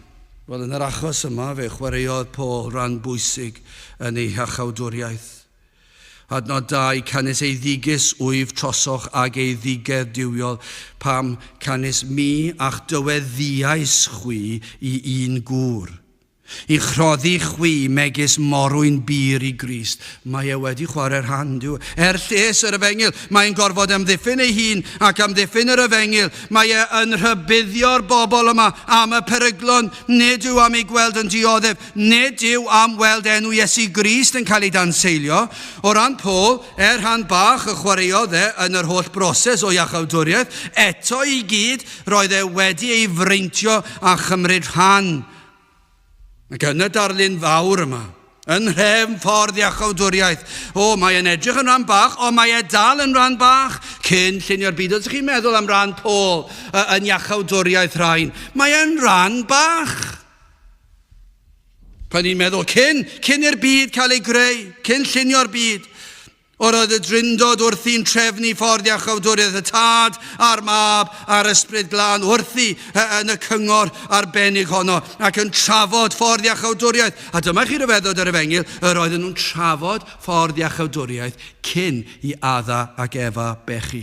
Wel, yn yr achos yma, fe chwaraeodd Paul rhan bwysig yn ei hachawdwriaeth. Adnod 2, canis ei ddigus wyf trosoch ag ei ddigedd diwiol, pam canis mi a'ch dyweddiais chwi i un gŵr. I chroddi chwi megis morwyn bir i Crist. Mae wedi chwarae'r hand. Lles yr efengil, mae'n gorfod amddiffyn ei hun ac amddiffyn yr efengil. Mae yn rhybuddio'r bobl yma am y peryglon, nid yw am ei gweld yn dioddef, nid yw am weld enw Iesu Grist yn cael ei danseilio. O ran Paul, rhan bach y chwaraeodd yn yr holl broses o iachawdwriaeth, eto i gyd roedd wedi ei freintio a chymryd rhan. Ac yn y darlun fawr yma, Yn nhrefn ffordd iachawdwriaeth. Mae e'n edrych yn rhan bach, ond mae e dal yn rhan bach. Cyn llunio'r byd, ydych chi'n meddwl am ran Paul yn iachawdwriaeth rhain? Mae e'n rhan bach. Pan ni'n meddwl, cyn i'r byd cael ei greu, cyn llunio'r byd, oedd y drindod wrthi'n trefnu ffordd iachawdwriaeth, y tad a'r mab a'r ysbryd glân wrthi yn y cyngor arbennig honno ac yn trafod ffordd iachawdwriaeth. A dyma chi ryfeddod yr Efengyl, yr oedden nhw'n trafod ffordd iachawdwriaeth cyn i Adda ac Efa bechu.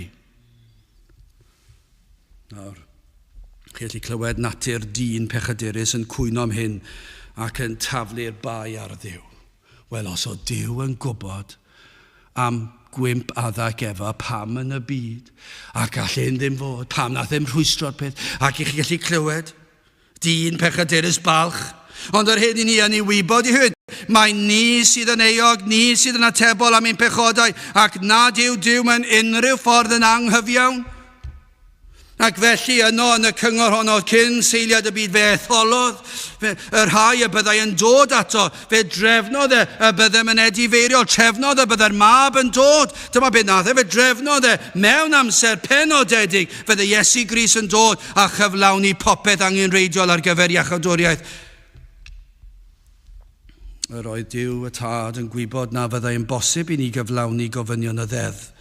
Nawr, chi gallu clywed natur dyn pechadurus yn cwyno am hyn ac yn taflu'r bai ar Dduw. Wel, os o Dduw yn gwybod am gwymp Adda ac Efa pam yn y byd, ac all ein ddim fod, pam nath ddim rhwystro'r peth, ac i chi gallu clywed dyn pechadurus balch, ond yr hyn i ni yn ei wybod i hyn, mae ni sydd yn eog, ni sydd yn atebol am ein pechodau, ac nad yw Duw mewn unrhyw ffordd yn anghyfiawn. Ac felly yno yn y cyngor honno cyn seiliad y byd fe etholodd, y rhai y byddai yn dod ato, fe drefnodd y byddai mynedi feiriol, trefnodd y byddai'r mab yn dod. Dyma beth nath fe drefnodd mewn amser penodedig, fydde Iesu Grist yn dod a chyflawni popeth angenreidiol ar gyfer iachawdwriaeth. Yr oedd Duw y tad yn gwybod na fyddai'n bosib i ni gyflawni gofynion y ddeddf.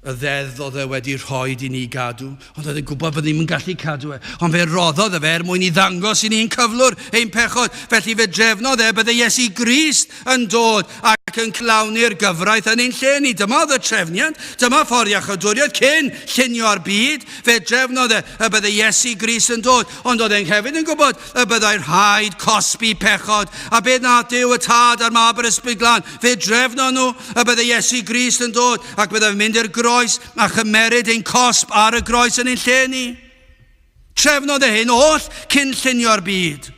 Y ddeddf oedd e wedi rhoi i ni gadw, ond oedd e'n gwybod bod ni'n gallu cadw ond fe roddodd e mwyn i ddangos i ni'n cyflwr ein pechod. Felly fe drefnodd bydde Iesu Grist yn dod ac yn clawnu'r gyfraith yn ein lle ni. Dyma oedd y trefniad, dyma ffordd iachawdwriaeth cyn llunio'r byd. Fe drefnodd bydde Iesu Grist yn dod, ond oedd e'n hefyd yn gwybod y byddai'r rhaid cosbi pechod. A beth na Duw y tad a'r mab a'r ysbryd glân, fe drefnodd nhw y bydde Iesu Grist yn dod ac bydde'n mynd i'r a chymeryd ein cosb ar y groes yn ein lle ni. Trefnodd hyn oll cyn llunio'r byd.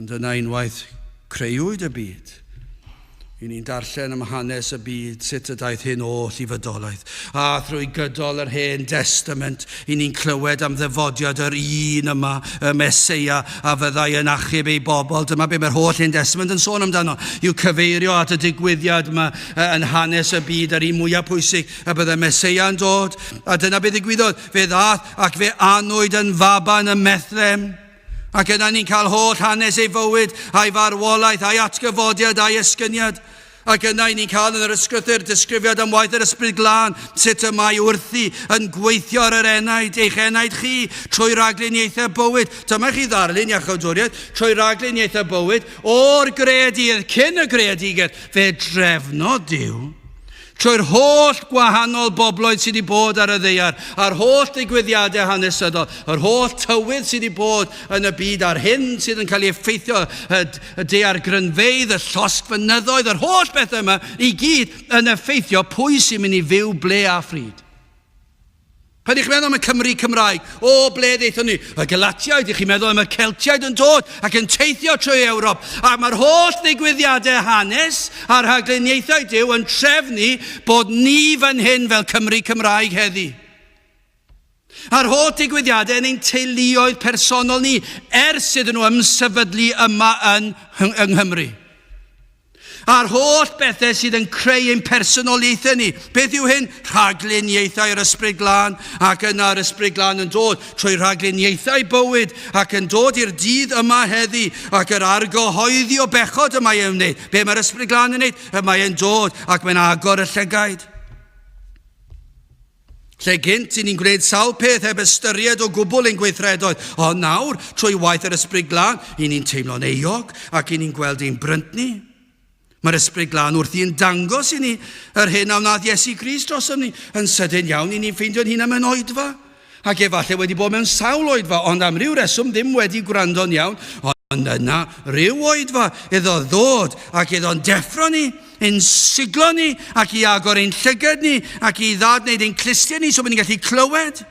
Ond yna unwaith creuwyd y byd, i ni'n darllen am hanes y byd, sut y daeth hyn oll i fydolaeth. A thrwy gydol yr Hen Testament, i ni'n clywed am ddyfodiad yr un yma, y Meseia, a fyddai yn achub ei bobl. Dyma be mae'r holl Hen Testament yn sôn amdano. I'w cyfeirio at y digwyddiad yma yn hanes y byd, yr un mwyaf pwysig, a byddai Meseia yn dod. A dyna be ddigwyddodd. Fe ddath ac fe anwyd yn Faban y Methlem. Ac yna ni'n cael holl hanes ei fywyd, a'i farwolaeth, a'i atgyfodiad, a'i esgyniad. Ac yna ni'n cael yn yr ysgrythur disgrifiad am waith yr ysbryd glân, sut y mae wrthi yn gweithio ar yr enaid, eich enaid chi, trwy ragluniaethau bywyd. Dyma chi ddarlun iachawdwriaeth, trwy ragluniaethau bywyd, o'r greadydd, cyn y greadigedd, fe drefnodd Duw. Trwy'r holl gwahanol bobloedd sydd wedi bod ar y ddaear, a'r holl digwyddiadau hanesyddol, yr holl tywydd sydd wedi bod yn y byd, a'r hyn sydd yn cael ei effeithio y daear grynfeydd, y llosg fynyddoedd, yr holl beth yma i gyd yn effeithio pwy sy'n mynd i fyw ble a phryd. Pan i'ch meddwl am y Cymru Cymraeg, ble ddeithon ni? Y Galatiaid, i'ch meddwl am y Celtiaid yn dod ac yn teithio trwy Ewrop. A mae'r holl ddigwyddiadau hanes a'r rhagluniaethau Duw yn trefnu bod ni fan hyn fel Cymru Cymraeg heddi. A'r holl digwyddiadau yn ein teuluoedd personol ni ers iddyn nhw ymsefydlu yma yng Nghymru. A'r holl bethau sydd yn creu ein personoliaethau ni. Beth yw hyn? Rhagluniaethau yr ysbryd glân, ac yna'r ysbryd glân yn dod trwy rhagluniaethau bywyd ac yn dod i'r dydd yma heddi ac yr argyhoeddi o bechod yma i'w wneud. Be mae'r ysbryd glân yn wneud? Mae'n dod ac mae'n agor y llygaid. Lle gynt i ni'n gwneud sawl peth heb ystyried o gwbl ein gweithredoedd. Ond nawr, trwy waith yr ysbryd glân, i ni'n teimlo'n euog ac i ni'n gweld ein brynt ni. Mae'r ysbryd glân wrthi yn dangos i ni yr hyn am nath Iesu Grist drosom ni. Yn sydyn iawn i ni'n ffeindio'n hun am yn oedfa. Ac efallai wedi bod mewn sawl oedfa, ond am ryw reswm ddim wedi gwrando'n iawn. Ond yna ryw oedfa iddo ddod ac iddo'n deffro ni, ein siglo ni, ac i agor ein llygad ni, ac i ddadwneud ein clustia ni, so bod ni'n gallu clywed.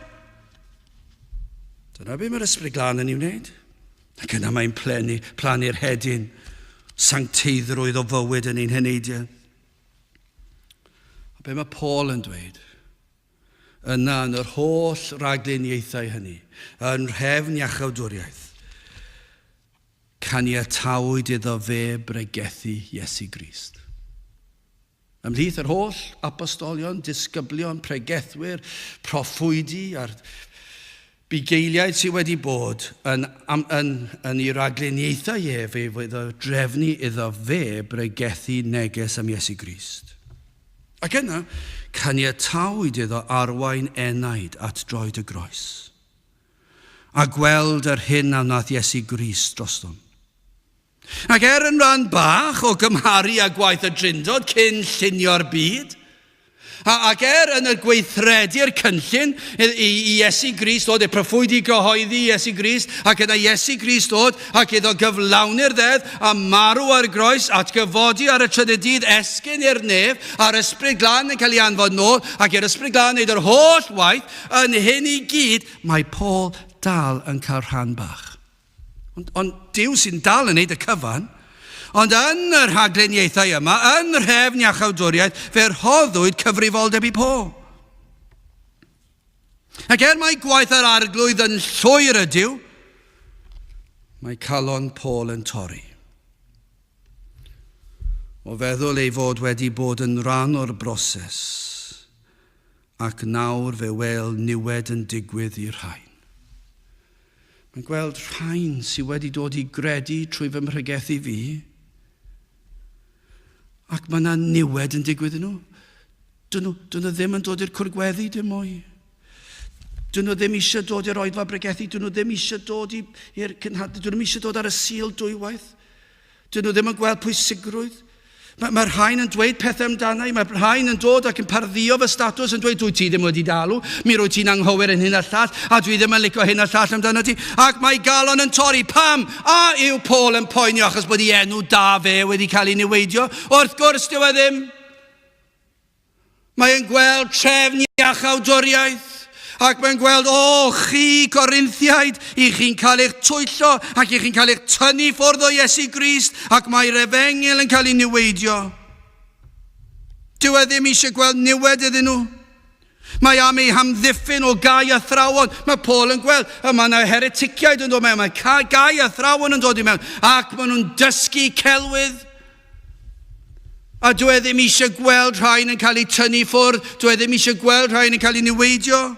Dyna be mae'r ysbryd glân yn ei wneud. Ac yna mae'n plannu'r hedyn, sancteiddrwydd o fywyd yn ein heneidiau. A be mae Paul yn dweud, yna yn yr holl ragluniaethau hynny, yn rhefn iachawdwriaeth, caniatawyd iddo fe bregethu Iesu Grist. Ymhlith yr holl apostolion, disgyblion, pregethwyr, proffwydi a'r bugeiliaid sydd wedi bod yn ei ragluniaethau fe fydd o drefnu iddo fe bregethu neges am Iesu Grist. Ac yna, caniatawyd iddo arwain enaid at droed y groes, a gweld yr hyn a wnaeth Iesu Grist droston. Ac yn rhan bach o gymharu â gwaith y drindod cyn llunio'r byd, ac yn y gweithredu'r cynllun i Iesu Grist dod, e proffwydi gyhoeddi Iesu Grist, ac yna Iesu Grist dod, ac iddo gyflawni'r ddedd a marw ar y groes, at gyfodi ar y trydydd dydd, esgyn i'r nef, a'r ysbryd glân yn cael ei anfod nôl, ac i'r ysbryd glân wneud yr holl waith, yn hyn i gyd, mae Paul dal yn cael rhan bach. Ond Duw sy'n dal yn neud y cyfan, ond yn yr hagluniaethau yma, yn rhefn iachawdwriaeth, fe rhoddwyd cyfrifoldeb i Paul. Ac mae gwaith yr arglwydd yn llwyr ydyw, mae calon Paul yn torri. O feddwl ei fod wedi bod yn rhan o'r broses, ac nawr fe wel niwed yn digwydd i'r rhain. Mae'n gweld rhain sydd wedi dod i gredu trwy fy mhregethu fi, ac mae yna niwed yn digwydd yn nhw. Dyn nhw ddim yn dod i'r cwrgweddi dim mwy. Dyn nhw ddim eisiau dod i'r oedfa bregethu. Dyn nhw ddim eisiau dod i'r cynhadledd. Dyn nhw ddim eisiau dod ar y sil dwywaith. Dyn nhw ddim yn gweld pwysigrwydd. Mae'r rhain yn dweud pethau amdana i. Mae'r rhain yn dod ac yn parddio fy statws yn dweud, dwi ti ddim wedi dalw, mi rwy ti'n anghywir yn hyn a llall, a dwi ddim yn licio hyn a llall amdana ti. Ac mae galon yn torri. Pam? A yw Paul yn poenio achos bod ei enw da fe wedi cael ei niweidio? Wrth gwrs dyw e ddim. Mae'n gweld trefn iachawdwriaeth. Ac mae'n gweld, chi Corinthiaid, i chi'n cael eich twyllo, ac i chi'n cael eich tynnu ffwrdd o Iesu Grist, ac mae'r efengil yn cael ei niweidio. Dyw e ddim eisiau gweld niwed iddyn nhw. Mae am ei hamddiffyn o gau a thrawon. Mae Paul yn gweld, mae yna hereticiaid yn dod mewn, mae gau a thrawon yn dod i mewn, ac maen nhw'n dysgu celwydd. A dyw e ddim eisiau gweld rhain yn cael ei tynnu ffwrdd, dyw e ddim eisiau gweld rhain yn cael ei niweidio.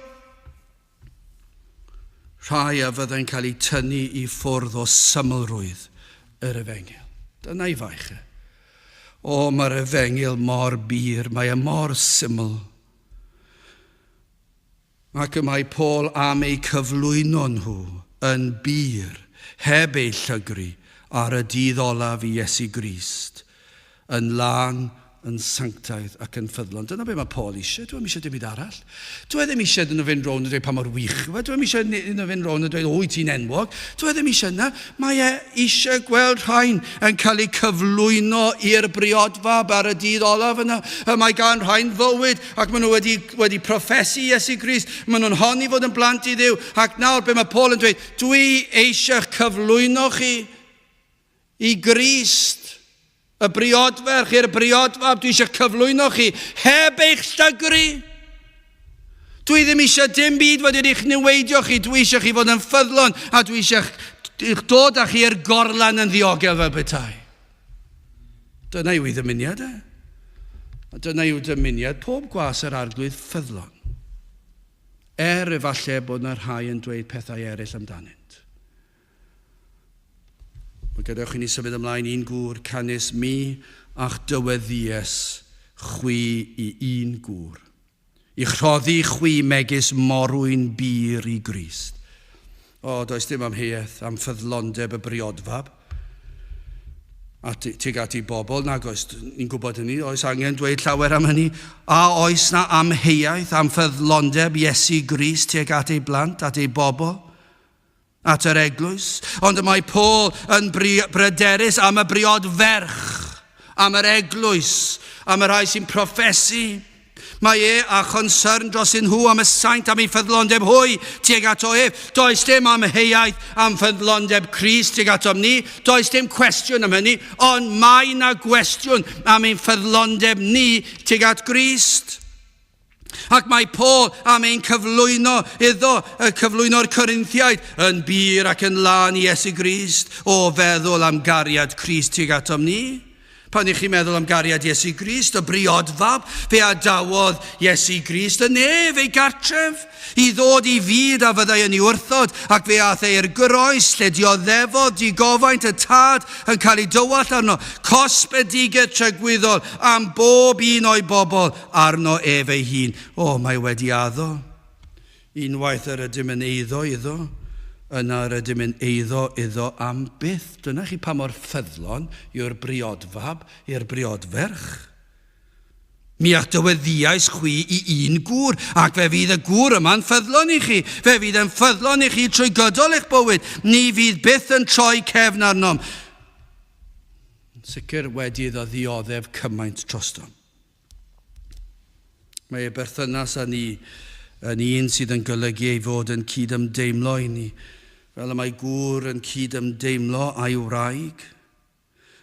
Rhai a fyddai'n cael ei tynnu i ffwrdd o Symlrwydd yr efengil. Dyna i faich e. Mae'r efengil mor bir, mae e mor syml. Ac mae Paul am ei cyflwyno nhw yn bir, heb ei llygru ar y dydd olaf i Iesu Grist, yn lan, yn sanctaidd ac yn ffyddlon. Dyna be mae Paul eisiau. Dwi'n eisiau dim byd arall. Dwi'n ddim eisiau dyn nhw fynd rown a dweud pa mor wych. Dwi'n eisiau dyn nhw fynd rown a dweud, wy ti'n enwog. Dwi'n ddim eisiau yna. Mae eisiau gweld rhain yn cael ei cyflwyno i'r briodfab ar y dydd olaf yna. Mae gan rhain fywyd ac maen nhw wedi proffesu Iesu Grist. Maen nhw'n honni fod yn blant i Dduw. Ac nawr be mae Paul yn dweud, dwi eisiau cyflwyno chi i Grist. Y briodferch i'r briodfab, dwi eisiau cyflwyno chi heb eich llygru. Dwi ddim eisiau dim byd fod i'ch niweidio chi, dwi eisiau chi fod yn ffyddlon, a dwi eisiau i'ch dod â chi i'r gorlan yn ddiogel fel petai. Dyna yw ei ddymuniad e. A dyna yw dymuniad pob gwas yr arglwydd ffyddlon. Efallai bod yna rhai yn dweud pethau eraill amdanynt. Mae gadewch i ni symud ymlaen un gŵr canys mi a'ch dyweddies chwi i un gŵr. I chroddi chwi megis morwyn bir i Grist. Does dim amheuaeth am ffyddlondeb y briodfab. A tuag at ei bobl, nag oes, ni'n gwybod hynny, oes angen dweud llawer am hynny. A oes na amheuaeth am ffyddlondeb Iesu Grist tuag at ei blant, at ei bobl. At yr eglwys, ond mae Paul yn bryderus am y briod ferch, am yr eglwys, am y rhai sy'n proffesu. Mae a chonsern dros nhw am y saint am ei ffyddlondeb hwy tuag ato ef. Does dim amheuaeth am ffyddlondeb Crist tuag ato ni, does dim cwestiwn am hynny, ond mae na gwestiwn am ein ffyddlondeb ni tuag at Grist. Ac mae Paul am ein cyflwyno'r Corinthiaid yn bir ac yn lan i Iesu Grist o feddwl am gariad Crist tuag atom ni. Pan i chi meddwl am gariad Iesu Grist, y briodfab, fe adawodd Iesu Grist yn ef ei gartref i ddod i fyd a fyddai yn ei wrthod, ac fe ath e'r groes lle dioddefodd digofaint y tad yn cael ei dywall arno, cosbedigaeth trygwyddol am bob un o'i bobl arno ef ei hun. O, mae wedi addo. Unwaith yr ydym yn eiddo iddo, yna yr ydym yn eiddo iddo am byth. Dyna chi pa mor ffyddlon yw'r briodfab i'r briodferch. Mi dyweddiais chwi i un gŵr, ac fe fydd y gŵr yma'n ffyddlon i chi. Fe fydd yn ffyddlon i chi trwy gydol eich bywyd. Ni fydd byth yn troi cefn arnom. Sicr wedi iddo ddioddef cymaint trostom. Mae ei berthynas â ni yn un sydd yn golygu ei fod yn cydymdeimlo i ni. Fel y mae gŵr yn cydymdeimlo a'i wraig.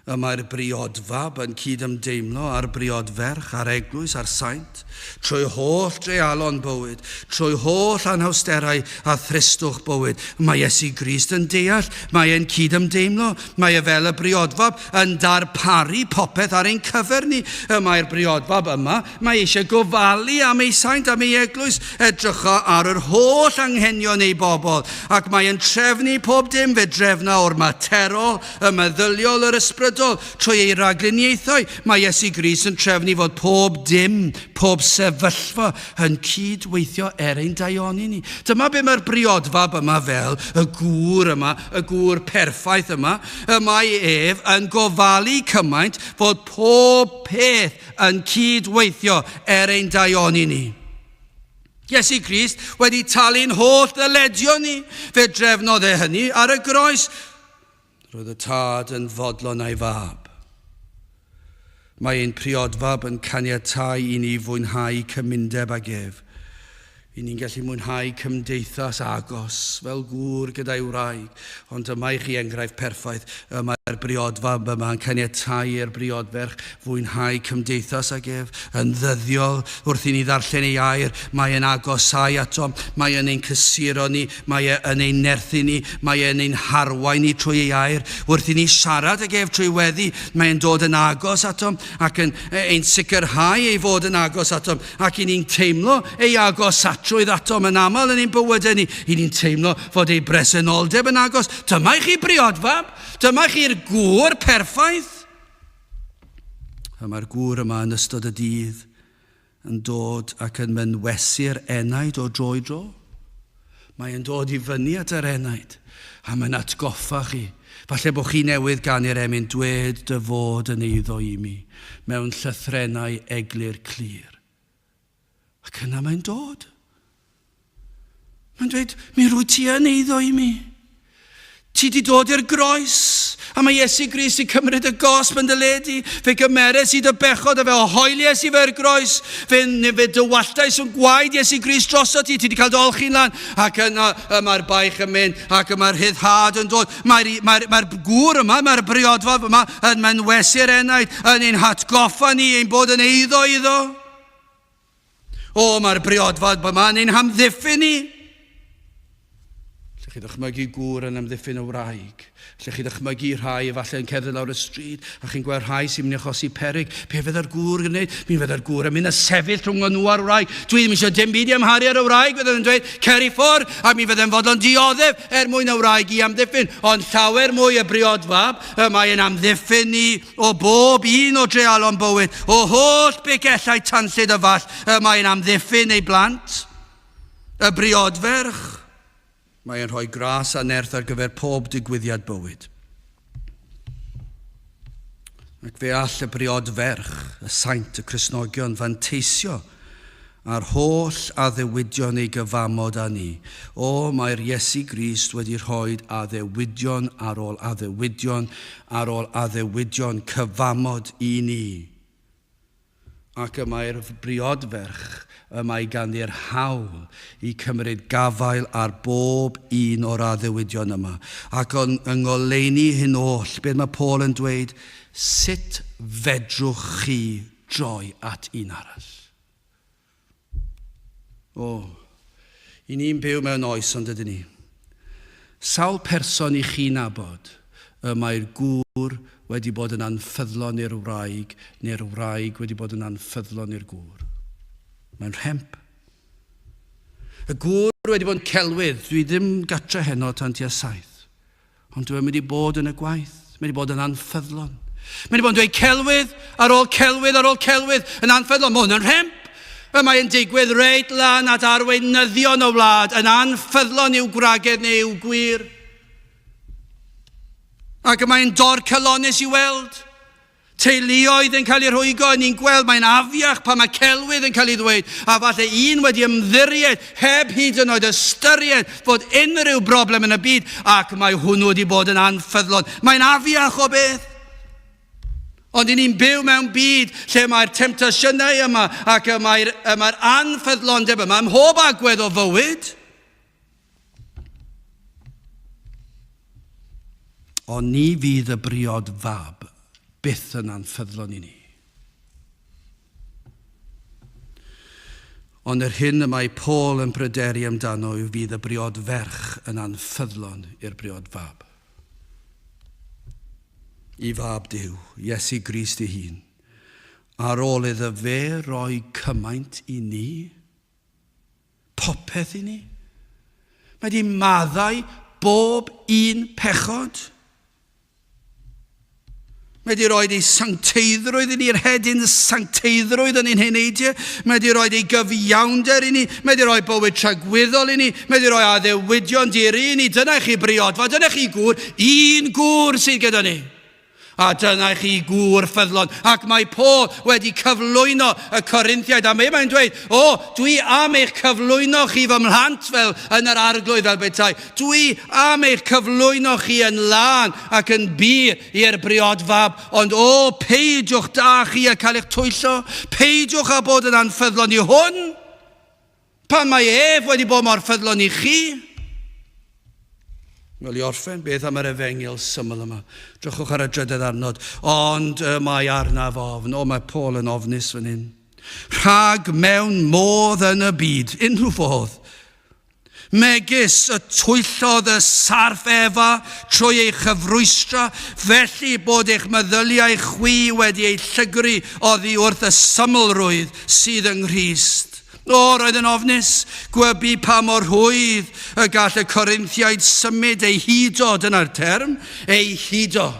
Y mae'r briodfab yn cydymdeimlo a'r briodferch, a'r eglwys, a'r saint, trwy holl dreialon bywyd, trwy holl anhawsterau a thristwch bywyd. Mae Iesu Grist yn deall, mae e'n cydymdeimlo, mae e fel y briodfab yn darparu popeth ar ein cyfer ni. Y mae'r briodfab yma, mae eisiau gofalu am ei saint, am ei eglwys, edrycho ar yr holl anghenion ei bobl, ac mae e'n trefnu pob dim fe drefna o'r materol, y meddyliol, yr ysbrydol, trwy ei ragluniaethau. Mae Iesu Grist yn trefnu fod pob dim, pob sefyllfa yn cydweithio ein daioni ni. Dyma be mae'r briodfab yma fel, y gŵr yma, y gŵr perffaith yma. Mae ef yn gofalu cymaint fod pob peth yn cydweithio ein daioni ni. Iesu Grist wedi talu'n holl ddyledion ni. Fe drefnodd hynny ar y groes. Roedd y tad yn fodlon a'i fab. Mae ein priodfab yn caniatáu i ni fwynhau cymundeb ag ef. I ni'n gallu mwynhau cymdeithas agos fel gŵr gyda'i wraig. Ond yma i chi enghraifft perffaith. Mae'r briodfab yma yn caniatáu i'r briodferch fwynhau cymdeithas ag ef. Yn ddyddiol wrth i ni ddarllen ei air. Mae e'n agosau atom. Mae e'n ein cysuro ni. Mae e'n ein nerthu ni. Mae e'n ein harwain ni trwy ei air. Wrth i ni siarad ag ef trwy weddi. Mae e'n dod yn agos atom. Ac yn ein sicrhau ei fod yn agos atom. Ac i ni'n teimlo ei agosatrwydd atom yn aml yn ein bywydau ni. I ni'n teimlo fod ei bresenoldeb yn agos. Dyma i chi briodfab. Dyma chi'r gŵr perffaith. A mae'r gŵr yma yn ystod y dydd yn dod ac yn mynwesu'r enaid o dro i dro. Mae'n dod i fyny at yr enaid a mae'n atgoffa chi. Falle bod chi newydd gan i'r emyn dwed dy fod yn eiddo i mi mewn llythrennau eglur clir. Ac yna mae'n dod. Mae'n dweud, mi rwy ti yn eiddo i mi. Ti di dod i'r groes, a mae Iesu Grist i cymryd y gosb yn dyledu. Fe gymeres i dy bechod, a fe ohoelies i fe'r groes. Fe dywalltais yn gwaed Iesu Grist droso ti. Ti di cael dolchi'n lan, ac yna mae'r baich yn mynd, ac yma'r hyddhad yn dod. Mae'r gŵr yma, mae'r briodfab yma, yn mynwesu'r enaid, yn ein hatgoffa ni, ein bod yn eiddo iddo. O, mae'r briodfab yma yn ein hamddiffyn ni. Lle chi ddychmygu gŵr yn amddiffyn o wraig. Lle chi ddychmygu rhai efallai yn cerdded lawr y stryd, a chi'n gweld rhai sy'n mynd i achosi peryg. Pe fydda'r gŵr yn gwneud? Mi fydda'r gŵr yn mynd a sefyll rhwng nhw a'r wraig. Dwi ddim eisiau dim byd i amharu ar y wraig. Fydda'n dweud, cer i ffwrdd, a mi fydda'n fodlon dioddef mwyn y wraig i amddiffyn. Ond llawer mwy y briodfab, mae'n amddiffyn ni o bob un o dreialon bywyd. O holl bigellau tanllyd y fall, mae'n amddiffyn ei blant. Y briodferch. Mae'n rhoi gras a nerth ar gyfer pob digwyddiad bywyd. Ac fe all y briodferch, y saint, y Cristnogion, fanteisio a'r holl addewidion ei gyfamod â ni. O, mae'r Iesu Grist wedi rhoi addewidion ar ôl addewidion ar ôl addewidion cyfamod i ni. Ac y mae'r briodferch mae ganddi'r hawl i cymryd gafael ar bob un o'r addewidion yma. Ac yng ngoleuni hyn oll, beth mae Paul yn dweud, sut fedrwch chi droi at un arall? I ni'n byw mewn oes ond ydyn ni. Sawl person I chi nabod y mae'r gŵr wedi bod yn anffyddlon i'r wraig, neu'r wraig wedi bod yn anffyddlon i'r gŵr. Mae'n rhemp. Y gŵr wedi bod yn celwydd, dwi ddim gatra heno tan tua 7. Ond dwi'n wedi bod yn y gwaith, mae wedi bod yn anffyddlon. Mae wedi bod yn dweud celwydd ar ôl celwydd ar ôl celwydd yn anffyddlon. Mae hwn yn rhemp. Mae'n digwydd reit lan at arweinyddion o wlad yn anffyddlon i'w gwragedd neu i'w gwir. Ac mae'n dor celonus I weld. Teuluoedd yn cael ei rhwygo, ni'n gweld mae'n afiach pan mae celwydd yn cael ei ddweud, a falle un wedi ymddiried heb hyd yn oed ystyried fod unrhyw broblem yn y byd, ac mae hwnnw wedi bod yn anffyddlon. Mae'n afiach o beth. Ond ni'n byw mewn byd lle mae'r temptasiynau yma ac mae'r anffyddlondeb yma ym mhob agwedd o fywyd. Ond ni fydd y briod fab byth yn anffyddlon I ni. Ond yr hyn y mae Paul yn pryderu amdano yw fydd y briod ferch yn anffyddlon i'r briod fab. I fab Duw, Iesu Grist ei hun, ar ôl iddo fe roi cymaint I ni, popeth I ni. Mae di maddau bob un pechod. Mae di roed ei sancteiddrwydd I ni'r hedyn sancteiddrwydd yn ein heneidiau. Mae di roed ei gyfiawnder I ni. Mae di roed bywyd tragwyddol I ni. Mae di roed addewidion diri I ni. Dyna chi briodfa, dyna chi gŵr. Un gŵr sydd gyda ni. A dyna chi gŵr ffyddlon. Ac mae Paul wedi cyflwyno y Corinthiaid. A mae'n dweud, dwi am eich cyflwyno chi fy mhlant fel yn yr arglwydd fel betai. Dwi am eich cyflwyno chi yn lan ac yn bir i'r briod fab. Ond peidiwch da chi a cael eich twyllo. Peidiwch a bod yn anffyddlon I hwn. Pan mae ef wedi bod mor ffyddlon I chi. Wel I orffen, beth am yr efengyl syml yma. Drychwch ar y drydydd arnod. Ond mae arnaf ofn. Mae Paul yn ofnus fan hyn. Rhag mewn modd yn y byd, unrhyw fodd. Megis y twyllodd y sarf Efa trwy ei chyfrwystra, felly bod eich meddyliau chwi wedi ei llygru oddi wrth y symlrwydd sydd yng Nghist. Roedd yn ofnus, gwybu pa mor hwydd y gall y Corinthiaid symud ei hudo, dyna'r term, ei hudo,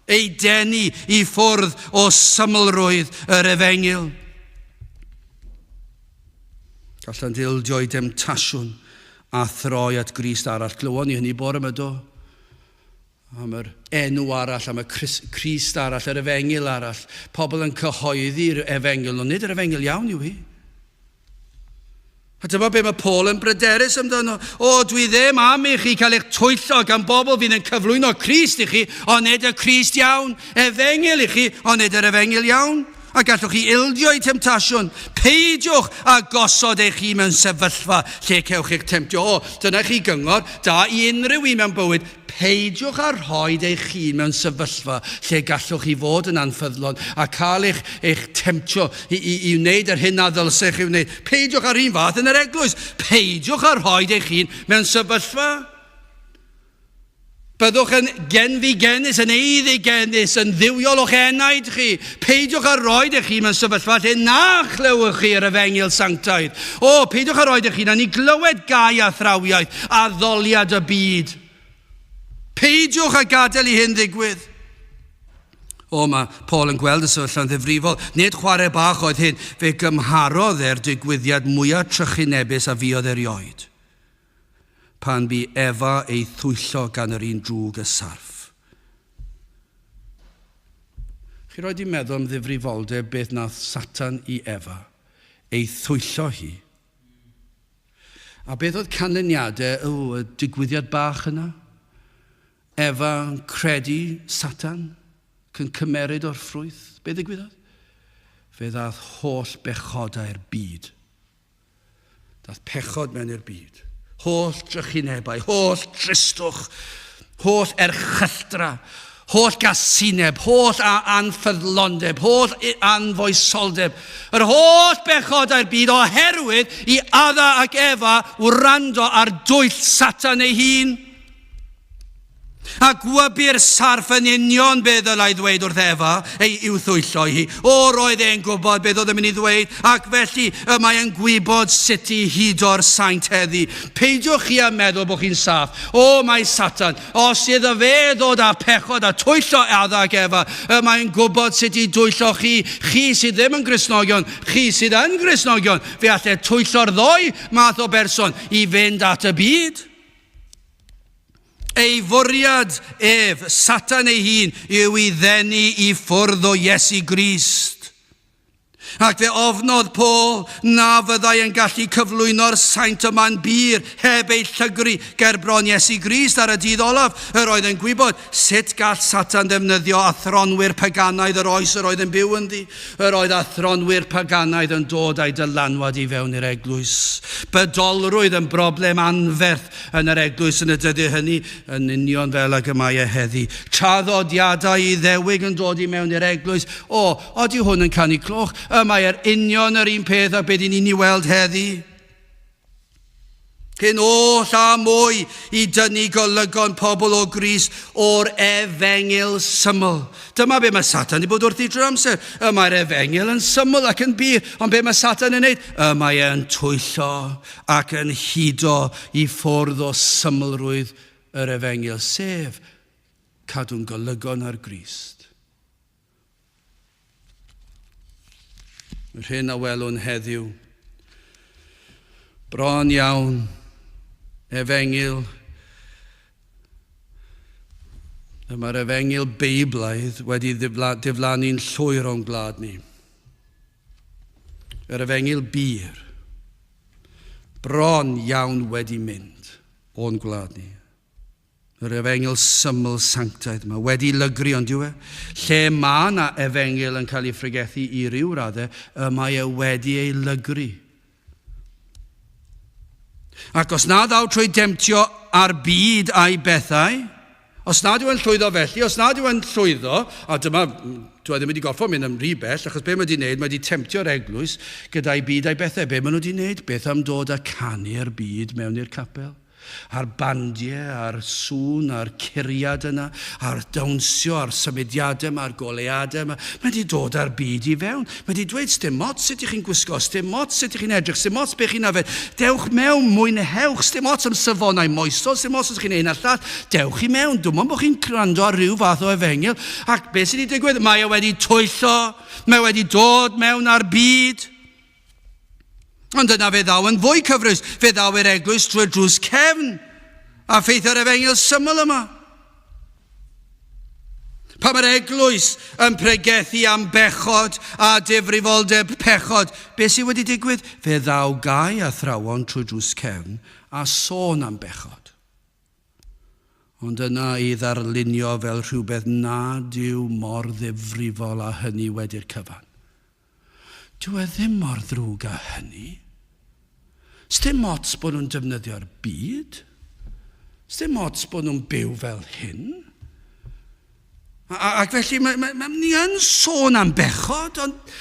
ei denu I ffwrdd o symlrwydd yr efengyl. Gallan dildio I demtasiwn a throi at Grist arall. Glywon ni hynny bore yma do. Am yr enw arall, am y Crist arall, yr efengyl arall. Pobl yn cyhoeddi'r efengyl, ond nid yr efengyl iawn yw hi. A dyma be mae Paul yn bryderus amdano. Dwi ddim am I chi cael eich twyllo gan bobl fydd yn cyflwyno Crist I chi, ond nid y Crist iawn. Efengyl I chi, ond nid yr efengyl iawn. A gallwch chi ildio I temptasiwn. Peidiwch a gosod eich chi mewn sefyllfa lle cewch eich temtio. Dyna chi gyngor, da I unrhyw un mewn bywyd. Peidiwch a rhoi eich chi mewn sefyllfa lle gallwch chi fod yn anffyddlon a cael eich temtio I wneud yr hyn a ddylsech I wneud. Peidiwch ar un fath yn yr eglwys. Peidiwch a rhoi eich chi mewn sefyllfa. Byddwch yn genfigennus, yn eiddigennus, yn ddiwiol o'ch enaid chi. Peidiwch a roed eich chi mewn sefyllfa lle na chlywch chi'r efengyl sanctaidd. Peidiwch a roed eich chi na ni glywed gai a thrawiaeth a ddoliad y byd. Peidiwch a gadael I hyn ddigwydd. Mae Paul yn gweld y sefyllfa'n ddifrifol. Nid chwarae bach oedd hyn, fe gymharodd digwyddiad mwyaf trychinebus a fuodd erioed. Pan bu Efa ei thwyllo gan yr un drwg y sarf. Chi roed I meddwl am ddifrifoldeb beth nath Satan I Efa, ei thwyllo hi. A beth oedd canlyniadau y digwyddiad bach yna? Efa yn credu Satan, yn cymeryd o'r ffrwyth. Beth ddigwyddodd? Fe ddath holl bechodau'r byd. Dath pechod mewn i'r byd. Holl drychinebau, holl tristwch, holl erchylltra, holl gasineb, holl anffyddlondeb, holl anfoesoldeb, yr holl bechod â'r byd oherwydd i Adda ac Efa wrando ar dwyll Satan ei hun. A gwybu'r sarf yn union be ddylai ddweud wrth Efa i'w thwyllo hi. Roedd e'n gwybod beth oedd yn mynd i ddweud, ac felly mae e'n gwybod sut i hudo'r saint heddi. Peidiwch chi a meddwl bod chi'n saff. Mae Satan, os iddo fe ddod â pechod a twyllo Adda ac Efa, mae'n gwybod sut i dwyllo chi sydd ddim yn Gristnogion, chi sydd yn Gristnogion. Fe allai twyllo'r ddoi math o berson i fynd at y byd. Ei fwriad Satan ei hun yw i ddenu i ffwrdd o Iesu Grist. Ac fe ofnodd Paul na fyddai yn gallu cyflwyno'r saint yma'n bir heb ei llygru ger bron Iesu Grist ar y dydd olaf. Yr oedd yn gwybod sut gall Satan ddefnyddio athronwyr paganaidd yr oes yr oedd yn byw ynddi. Yr oedd athronwyr paganaidd yn dod â'i dylanwad i fewn i'r eglwys. Bydolrwydd yn broblem anferth yn yr eglwys yn y dyddiau hynny, yn union fel ag y mae e heddi. Traddodiadau i ddewig yn dod i mewn i'r eglwys. Odi hwn yn canu cloch? Mae'r union yr un peth a beth ni'n ei weld heddi. Cyn oll a mwy i dynnu golygon pobl o Grist o'r efengil syml. Dyma be mae Satan i bod wrthi drwy amser. Mae'r efengil yn syml ac yn bir, ond be mae Satan yn neud? Mae e'n twyllo ac yn hudo i ffwrdd o symlrwydd yr efengil, sef cadw'n golygon ar Grist. Yr hyn a welwn heddiw, bron iawn, efengil. Mae'r efengil Beiblaidd wedi diflannu'n llwyr o'n gwlad ni. Yr efengil bir, bron iawn wedi mynd o'n gwlad ni. Yr efengil syml sanctaidd yma wedi lygru, ond yw e? Lle mae yna efengil yn cael ei ffrigethu i ryw raddau, mae e wedi ei lygru. Ac os na ddaw trwy demtio ar byd a'i bethau, os nad yw e'n llwyddo felly, os nad yw e'n llwyddo, a dyma, dwi ddim wedi gorfod mynd am rhy bell, achos be mae wedi wneud, mae wedi temtio'r eglwys gyda'i byd a'i bethau. Be mae nhw wedi wneud? Beth am dod a canu'r byd mewn i'r capel? A'r bandiau, a'r sŵn, a'r curiad yna, a'r dawnsio, a'r symudiadau yma, a'r goleadau yma. Mae wedi dod â'r byd i fewn. Mae wedi dweud, sdim ots sut ych chi'n gwisgo, sdim ots sut ych chi'n edrych, sdim ots beth chi'n yfed. Dewch mewn, mwynhewch, sdim ots am safonau moesol, sdim ots os chi'n ein allan. Dewch i mewn, dwi'n meddwl bod chi'n gwrando ar ryw fath o efengil. Ac beth sydd wedi digwydd? Mae wedi twyllo, mae wedi dod mewn ar byd. Ond yna fe ddaw yn fwy cyfrwys, fe ddaw i'r eglwys drwy'r drws cefn, a ffeithio'r efengil syml yma. Pa mae'r eglwys yn pregethu am bechod a difrifoldeb pechod, beth sydd wedi digwydd? Fe ddaw gau a thrawon trwy drws cefn a sôn am bechod. Ond yna i ddarlunio fel rhywbeth nad yw mor ddifrifol a hynny wedi'r cyfan. Dyw e ddim mor ddrwg a hynny. Sdim ots bod nhw'n defnyddio'r byd. Sdim ots bod nhw'n byw fel hyn. Ac felly ni yn sôn am bechod, ond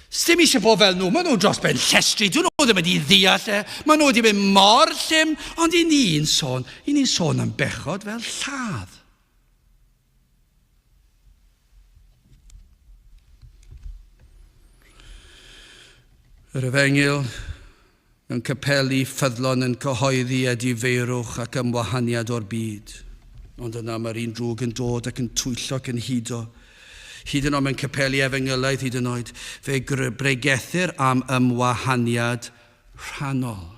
sdim eisiau bod fel nhw. Maen nhw dros ben llestri, dyn nhw ddim wedi ddeall e. Maen nhw wedi mynd mor llym, ond i ni'n sôn am bechod fel lladd. Yr efengil yn capelu ffyddlon yn cyhoeddi a difeirwch ac ymwahaniad o'r byd. Ond yna mae'r un drwg yn dod ac yn twyllo ac yn hudo. Hyd yn oed mewn capelu efengylaidd hyd yn oed, fe bregethir am ymwahaniad rhannol.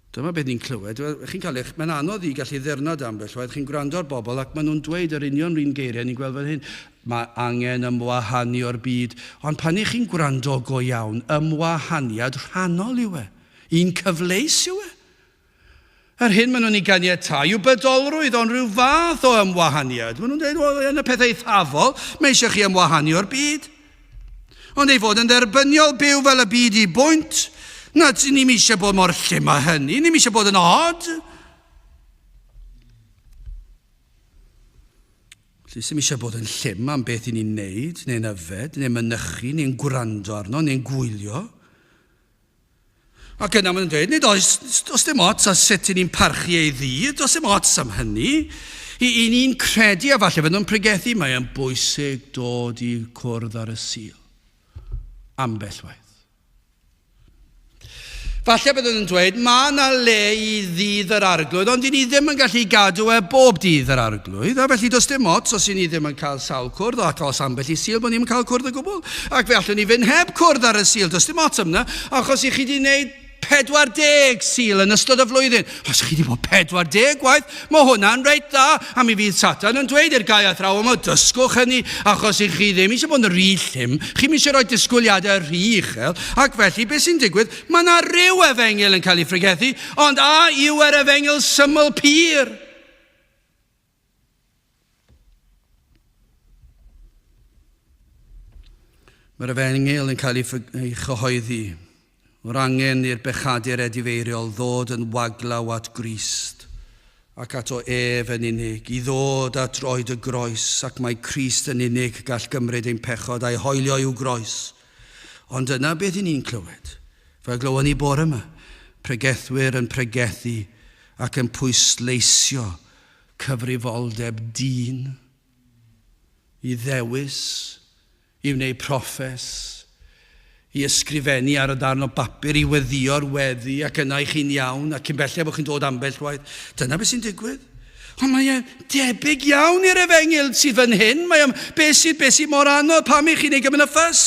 Dyma beth ni'n clywed. Chi'n cael eich, mae'n anodd i gallu ddyrnod ambell waith. Chi'n gwrando ar bobl ac maen nhw'n dweud yr union rhan geiriau ni'n gweld fan hyn. Mae angen ymwahanu o'r byd. Ond pan chi'n gwrando go iawn, ymwahaniad rhannol yw e. Un cyfleus yw e. Yr hyn maen nhw'n ei ganiatau yw bydolrwydd, ond rhyw fath o ymwahaniad. Maen nhw'n dweud, yn y pethau eithafol, mae eisiau chi ymwahanu o'r byd. Ond ei fod yn dderbyniol byw fel y byd i bwynt, na, ni'n eisiau bod mor llym a hynny, ni'n eisiau bod yn od. Felly, sy'n eisiau bod yn llym am beth i ni'n neud, neu'n yfed, neu'n mynychu, neu'n gwrando arno, neu'n gwylio. Ac yna ma'n dweud, nid oes dim ots a sut i ni'n parchu ei ddi, does dim ots am hynny. I ni'n credu, a falle fydd nhw'n pregethu, mae'n bwysig dod i cwrdd ar y sul. Ambell waith. Falle byddwn yn dweud, mae yna le i ddydd yr arglwydd, ond i ni ddim yn gallu gadw bob dydd yr arglwydd, a felly does dim ots os i ni ddim yn cael sawl cwrdd, ac os ambell i sul bod ni'n cael cwrdd o gwbl. Ac fe allwn ni fynd heb cwrdd ar y sul, does dim ots am yna, achos i chi wedi gwneud 40 sul yn ystod y flwyddyn. Os chi wedi bod 40 gwaith, mae hwnna'n reit dda. A mi fydd Satan yn dweud i'r gai athrawon yma, dysgwch hynny, achos i chi ddim eisiau bod yn rhy llym, chi eisiau rhoi disgwyliadau rhy uchel, ac felly beth sy'n digwydd, mae yna ryw efengil yn cael ei ffrigethu, ond yw yr efengil syml pur. Mae'r efengil yn cael ei chyhoeddi o'r angen i'r bechadur edifeiriol ddod yn waglaw at Crist ac at o ef yn unig, i ddod at roed y groes, ac mae Crist yn unig gall gymryd ein pechod a'i hoelio i'w groes. Ond yna beth i ni'n clywed. Fe glywon ni bore yma, pregethwyr yn pregethu ac yn pwysleisio cyfrifoldeb dyn, i ddewis, i wneud proffes, i ysgrifennu ar y darn o bapur, i weddio'r weddi, ac yna i chi'n iawn, ac yn bellai bod chi'n dod ambell waith. Dyna beth sy'n digwydd. Ond mae'n debyg iawn i'r efengil sydd fan hyn. Mae'n beth sydd mor anodd, pam i chi'n ei gymryd y ffys.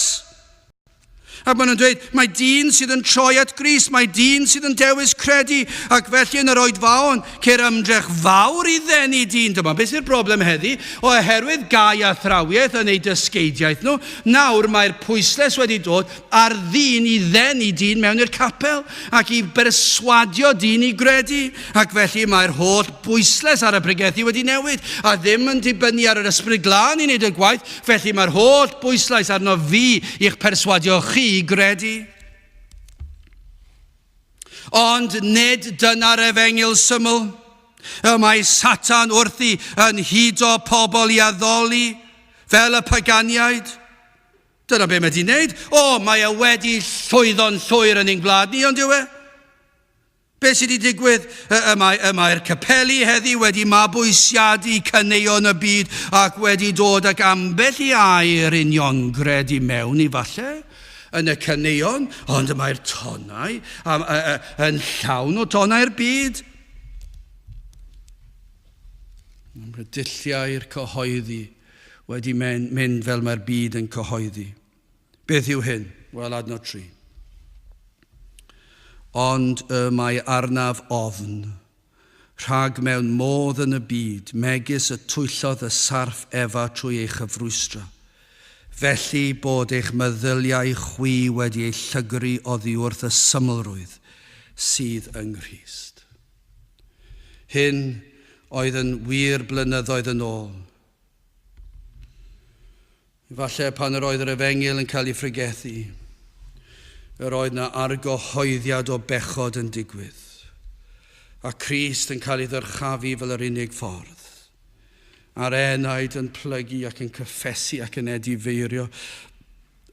Ac maen nhw'n dweud, mae dyn sydd yn troi at Crist, mae dyn sydd yn dewis credu, ac felly yn yr oedfaon, ceir ymdrech fawr i ddenu dyn. Dyma beth yw'r broblem heddi, oherwydd gai a thrawiaeth yn ei dysgeidiaeth nhw, nawr mae'r pwysles wedi dod ar ddyn i ddenu dyn mewn i'r capel, ac i berswadio dyn i gredu, ac felly mae'r holl bwysles ar y pregethu wedi newid, a ddim yn dibynnu ar yr ysbryd glân i wneud y gwaith, felly mae'r holl bwysles arno fi i'ch perswadio chi i gredu. Ond nid dyna'r efengil syml. Mae Satan wrthi yn hudo pobl i addoli fel y paganiaid. Dyna be mae di'n neud. Mae wedi llwyddo'n llwyr yn ein gwlad ni, ond yw e? Be sydd wedi digwydd? Mae'r capeli heddi wedi mabwysiadu caneuon y byd ac wedi dod ac ambell i air uniongred i mewn i falle yn y caneuon, ond mae'r tonau yn llawn o tonau'r byd. Mae'r dulliau'r cyhoeddi wedi mynd fel mae'r byd yn cyhoeddi. Beth yw hyn? Wel, adnod 3. Ond mae arnaf ofn, rhag mewn modd yn y byd, megis y twyllodd y sarf efa trwy ei chyfrwystra. Felly bod eich meddyliau chwi wedi ei llygru oddi wrth y symlrwydd sydd yng Nghist. Hyn oedd yn wir blynyddoedd yn ôl. Falle pan yr oedd yr efengil yn cael ei ffrigethu, yr oedd na argyhoeddiad o bechod yn digwydd, a Crist yn cael ei ddyrchafu fel yr unig ffordd. A'r enaid yn plygu ac yn cyffesu ac yn edifeirio,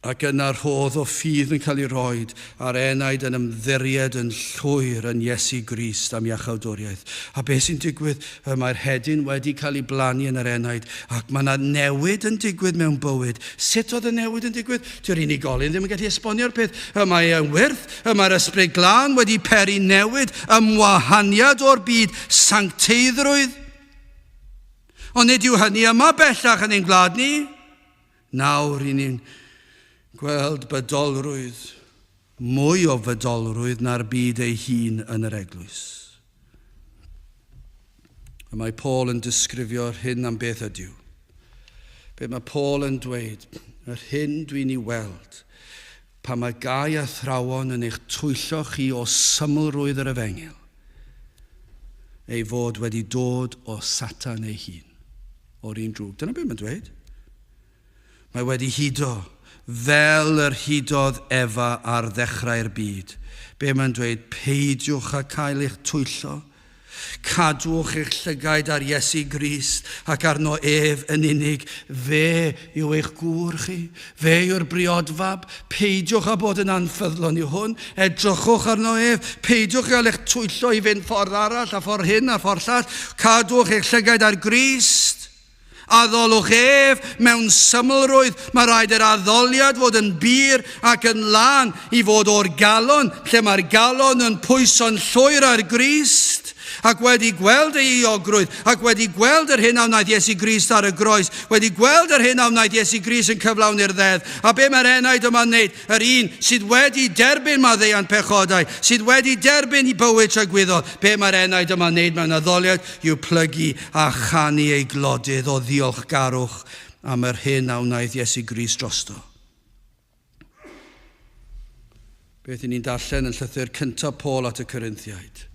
ac yna'r rhodd o ffydd yn cael ei roed, a'r enaid yn ymddiried yn llwyr yn Iesu Grist am iachawdwriaeth. A beth sy'n digwydd? Mae'r hedyn wedi cael ei blannu yn yr enaid, ac mae yna newid yn digwydd mewn bywyd. Sut oedd y newid yn digwydd? Dyw'r unigolyn ddim yn gallu esbonio'r peth. Mae'n wyrth, mae'r ysbryd glân wedi peri newid, ymwahaniad o'r byd, sancteiddrwydd. Ond nid yw hynny yma bellach yn ein gwlad ni. Nawr i ni'n gweld bydolrwydd, mwy o fydolrwydd na'r byd ei hun yn yr eglwys. Mae Paul yn disgrifio'r hyn am beth ydyw. Be mae Paul yn dweud, yr hyn dwi'n ei weld, pan mae gai a thrawon yn eich twyllo chi o symlrwydd yr efengil, ei fod wedi dod o Satan ei hun. O'r un drwg. Dyna beth mae'n dweud. Mae wedi hudo, fel yr hudodd Efa ar ddechrau'r byd. Be mae'n dweud, peidiwch a cael eich twyllo, Cadwch eich llygaid ar Iesu Grist ac arno ef yn unig. Fe yw eich gŵr chi. Fe yw'r briodfab. Peidiwch â bod yn anffyddlon yw hwn. Edrychwch arno ef. Peidiwch gael eich twyllo i fynd ffordd arall a ffordd hyn a ffordd llall. Cadwch eich llygaid ar Grist. Addolwch ef mewn symlrwydd. Mae rhaid yr addoliad fod yn bir ac yn lan i fod o'r galon, lle mae'r galon yn pwyso'n llwyr ar Grist. Ac wedi gweld ei iogrwydd, ac wedi gweld yr hyn a wnaeth Iesu Grist ar y groes, wedi gweld yr hyn a wnaeth Iesu Grist yn cyflawn i'r ddedd. A be mae'r enaid yma'n wneud? Yr un sydd wedi derbyn maddeuant pechodau, sydd wedi derbyn i bywyd tragwyddol. Be mae'r enaid yma'n wneud mewn addoliad yw plygu a chanu ei glodydd o ddiolchgarwch am yr hyn a wnaeth Iesu Grist drosto. Beth ni'n darllen yn llythyr cyntaf Paul at y Corinthiaid.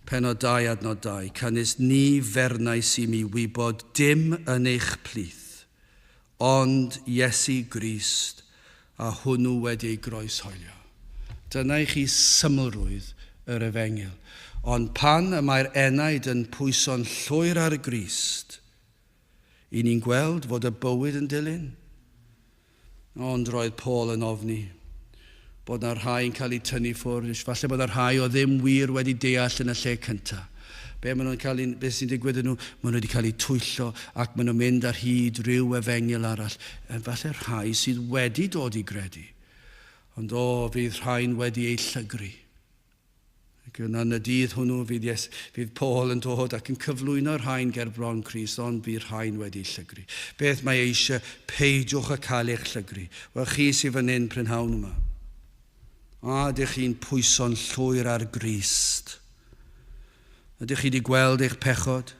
Pennod 2 adnod 2. Cynnes ni fernais i mi wybod dim yn eich plith, ond Iesu Grist a hwnnw wedi ei groeshoelio. Dyna i chi symlrwydd yr Efengyl. Ond pan y mae'r enaid yn pwyso'n llwyr ar Grist, i ni'n gweld fod y bywyd yn dilyn. Ond roedd Paul yn ofni bod yna rhai yn cael ei tynnu ffwrdd. Falle bod yna rhai o ddim wir wedi deall yn y lle cyntaf. Beth sy'n digwydd yn nhw? Maen nhw wedi cael eu twyllo ac maen nhw'n mynd ar hyd rhyw efengyl arall. Falle rhai sydd wedi dod i gredu. Ond fydd rhai'n wedi ei llygru. Ac yn y dydd hwnnw fydd Paul yn dod ac yn cyflwyno rhai'n gerbron Crist, ond bydd rhai'n wedi ei llygru. Beth mae eisiau? Peidiwch a cael eich llygru. Wel, chi sydd fan hyn prynhawn yma. Ydych chi'n pwyso'n llwyr ar Grist? Ydych chi wedi gweld eich pechod?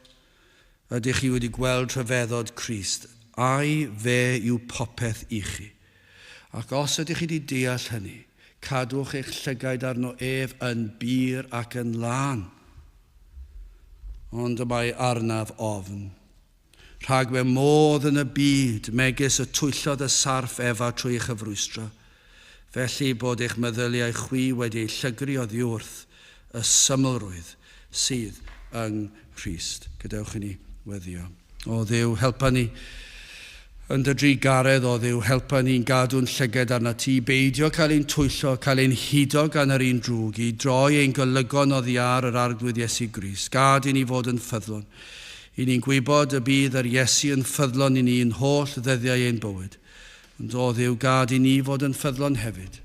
Ydych chi wedi gweld rhyfeddod Crist? Ai fe yw popeth i chi? Ac os ydych chi wedi deall hynny, cadwch eich llygaid arno ef yn bir ac yn lan. Ond y mae arnaf ofn. Rhag fe modd yn y byd, megis y twyllodd y sarf efa trwy eich hyfrwystro. Felly bod eich meddyliau chwi wedi ei llygru oddi wrth y symlrwydd sydd yng Crist. Gadewch i ni weddio. O Dduw, helpa ni yn dy dri garedd. O Dduw, helpa ni'n gadw'n llyged arna ti, beidio cael ein twyllo, cael ein hudo gan yr un drwg, i droi ein golygon oddi ar yr arglwydd Iesu Grist. Gad i ni fod yn ffyddlon. I ni'n gwybod y bydd yr Iesu yn ffyddlon i ni'n holl ddyddiau ein bywyd. Ond o Dduw, gad i ni fod yn ffyddlon hefyd,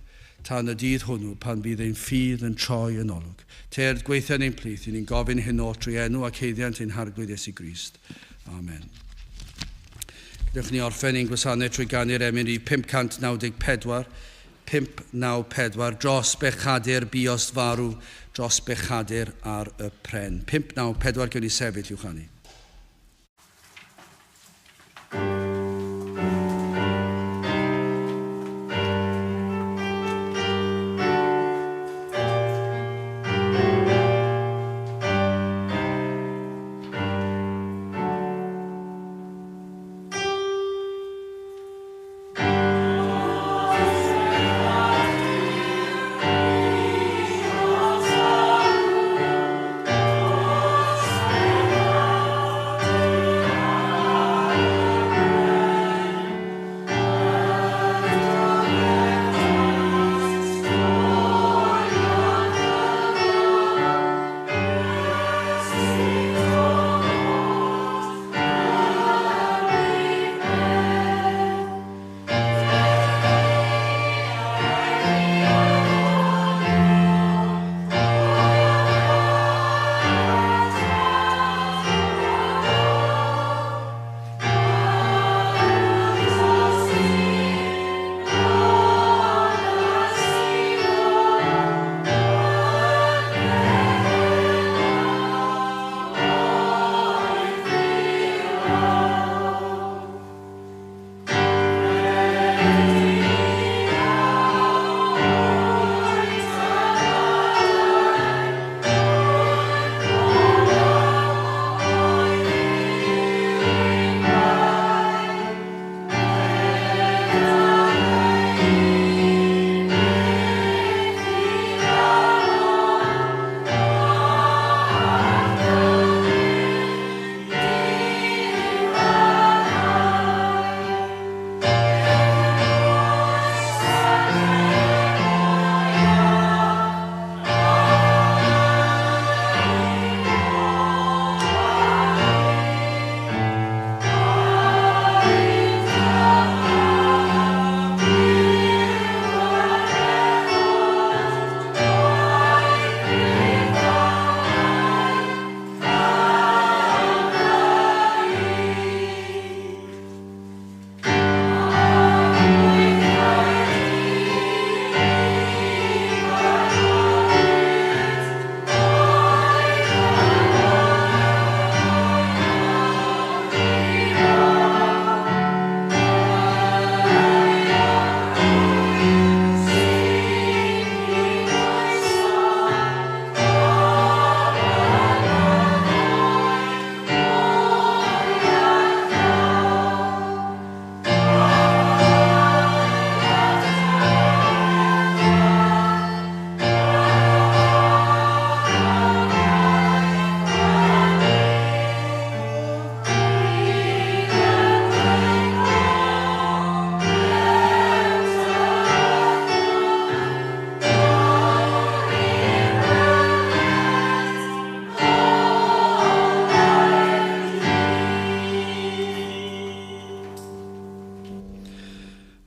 tan y dydd hwnnw pan bydd ein ffydd yn troi yn olwg. Te'r gweithio ein plith, i ni'n gofyn hyn o trwy enw ac heiddiant ein harglwydd Iesu Grist. Amen. Gydwch ni orffen ein gwasanaeth trwy ganu'r emyn i 594, 594, dros bechadur biost farw, dros bechadur ar y pren. 594, gyda ni sefyll i'w chanu.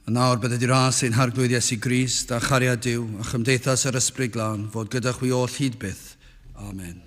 A nawr bydd ydi ras ein harglwydd Iesu Crist a chariad Duw a chymdeithas yr ysbryd glân fod gyda chwi oll hyd byth. Amen.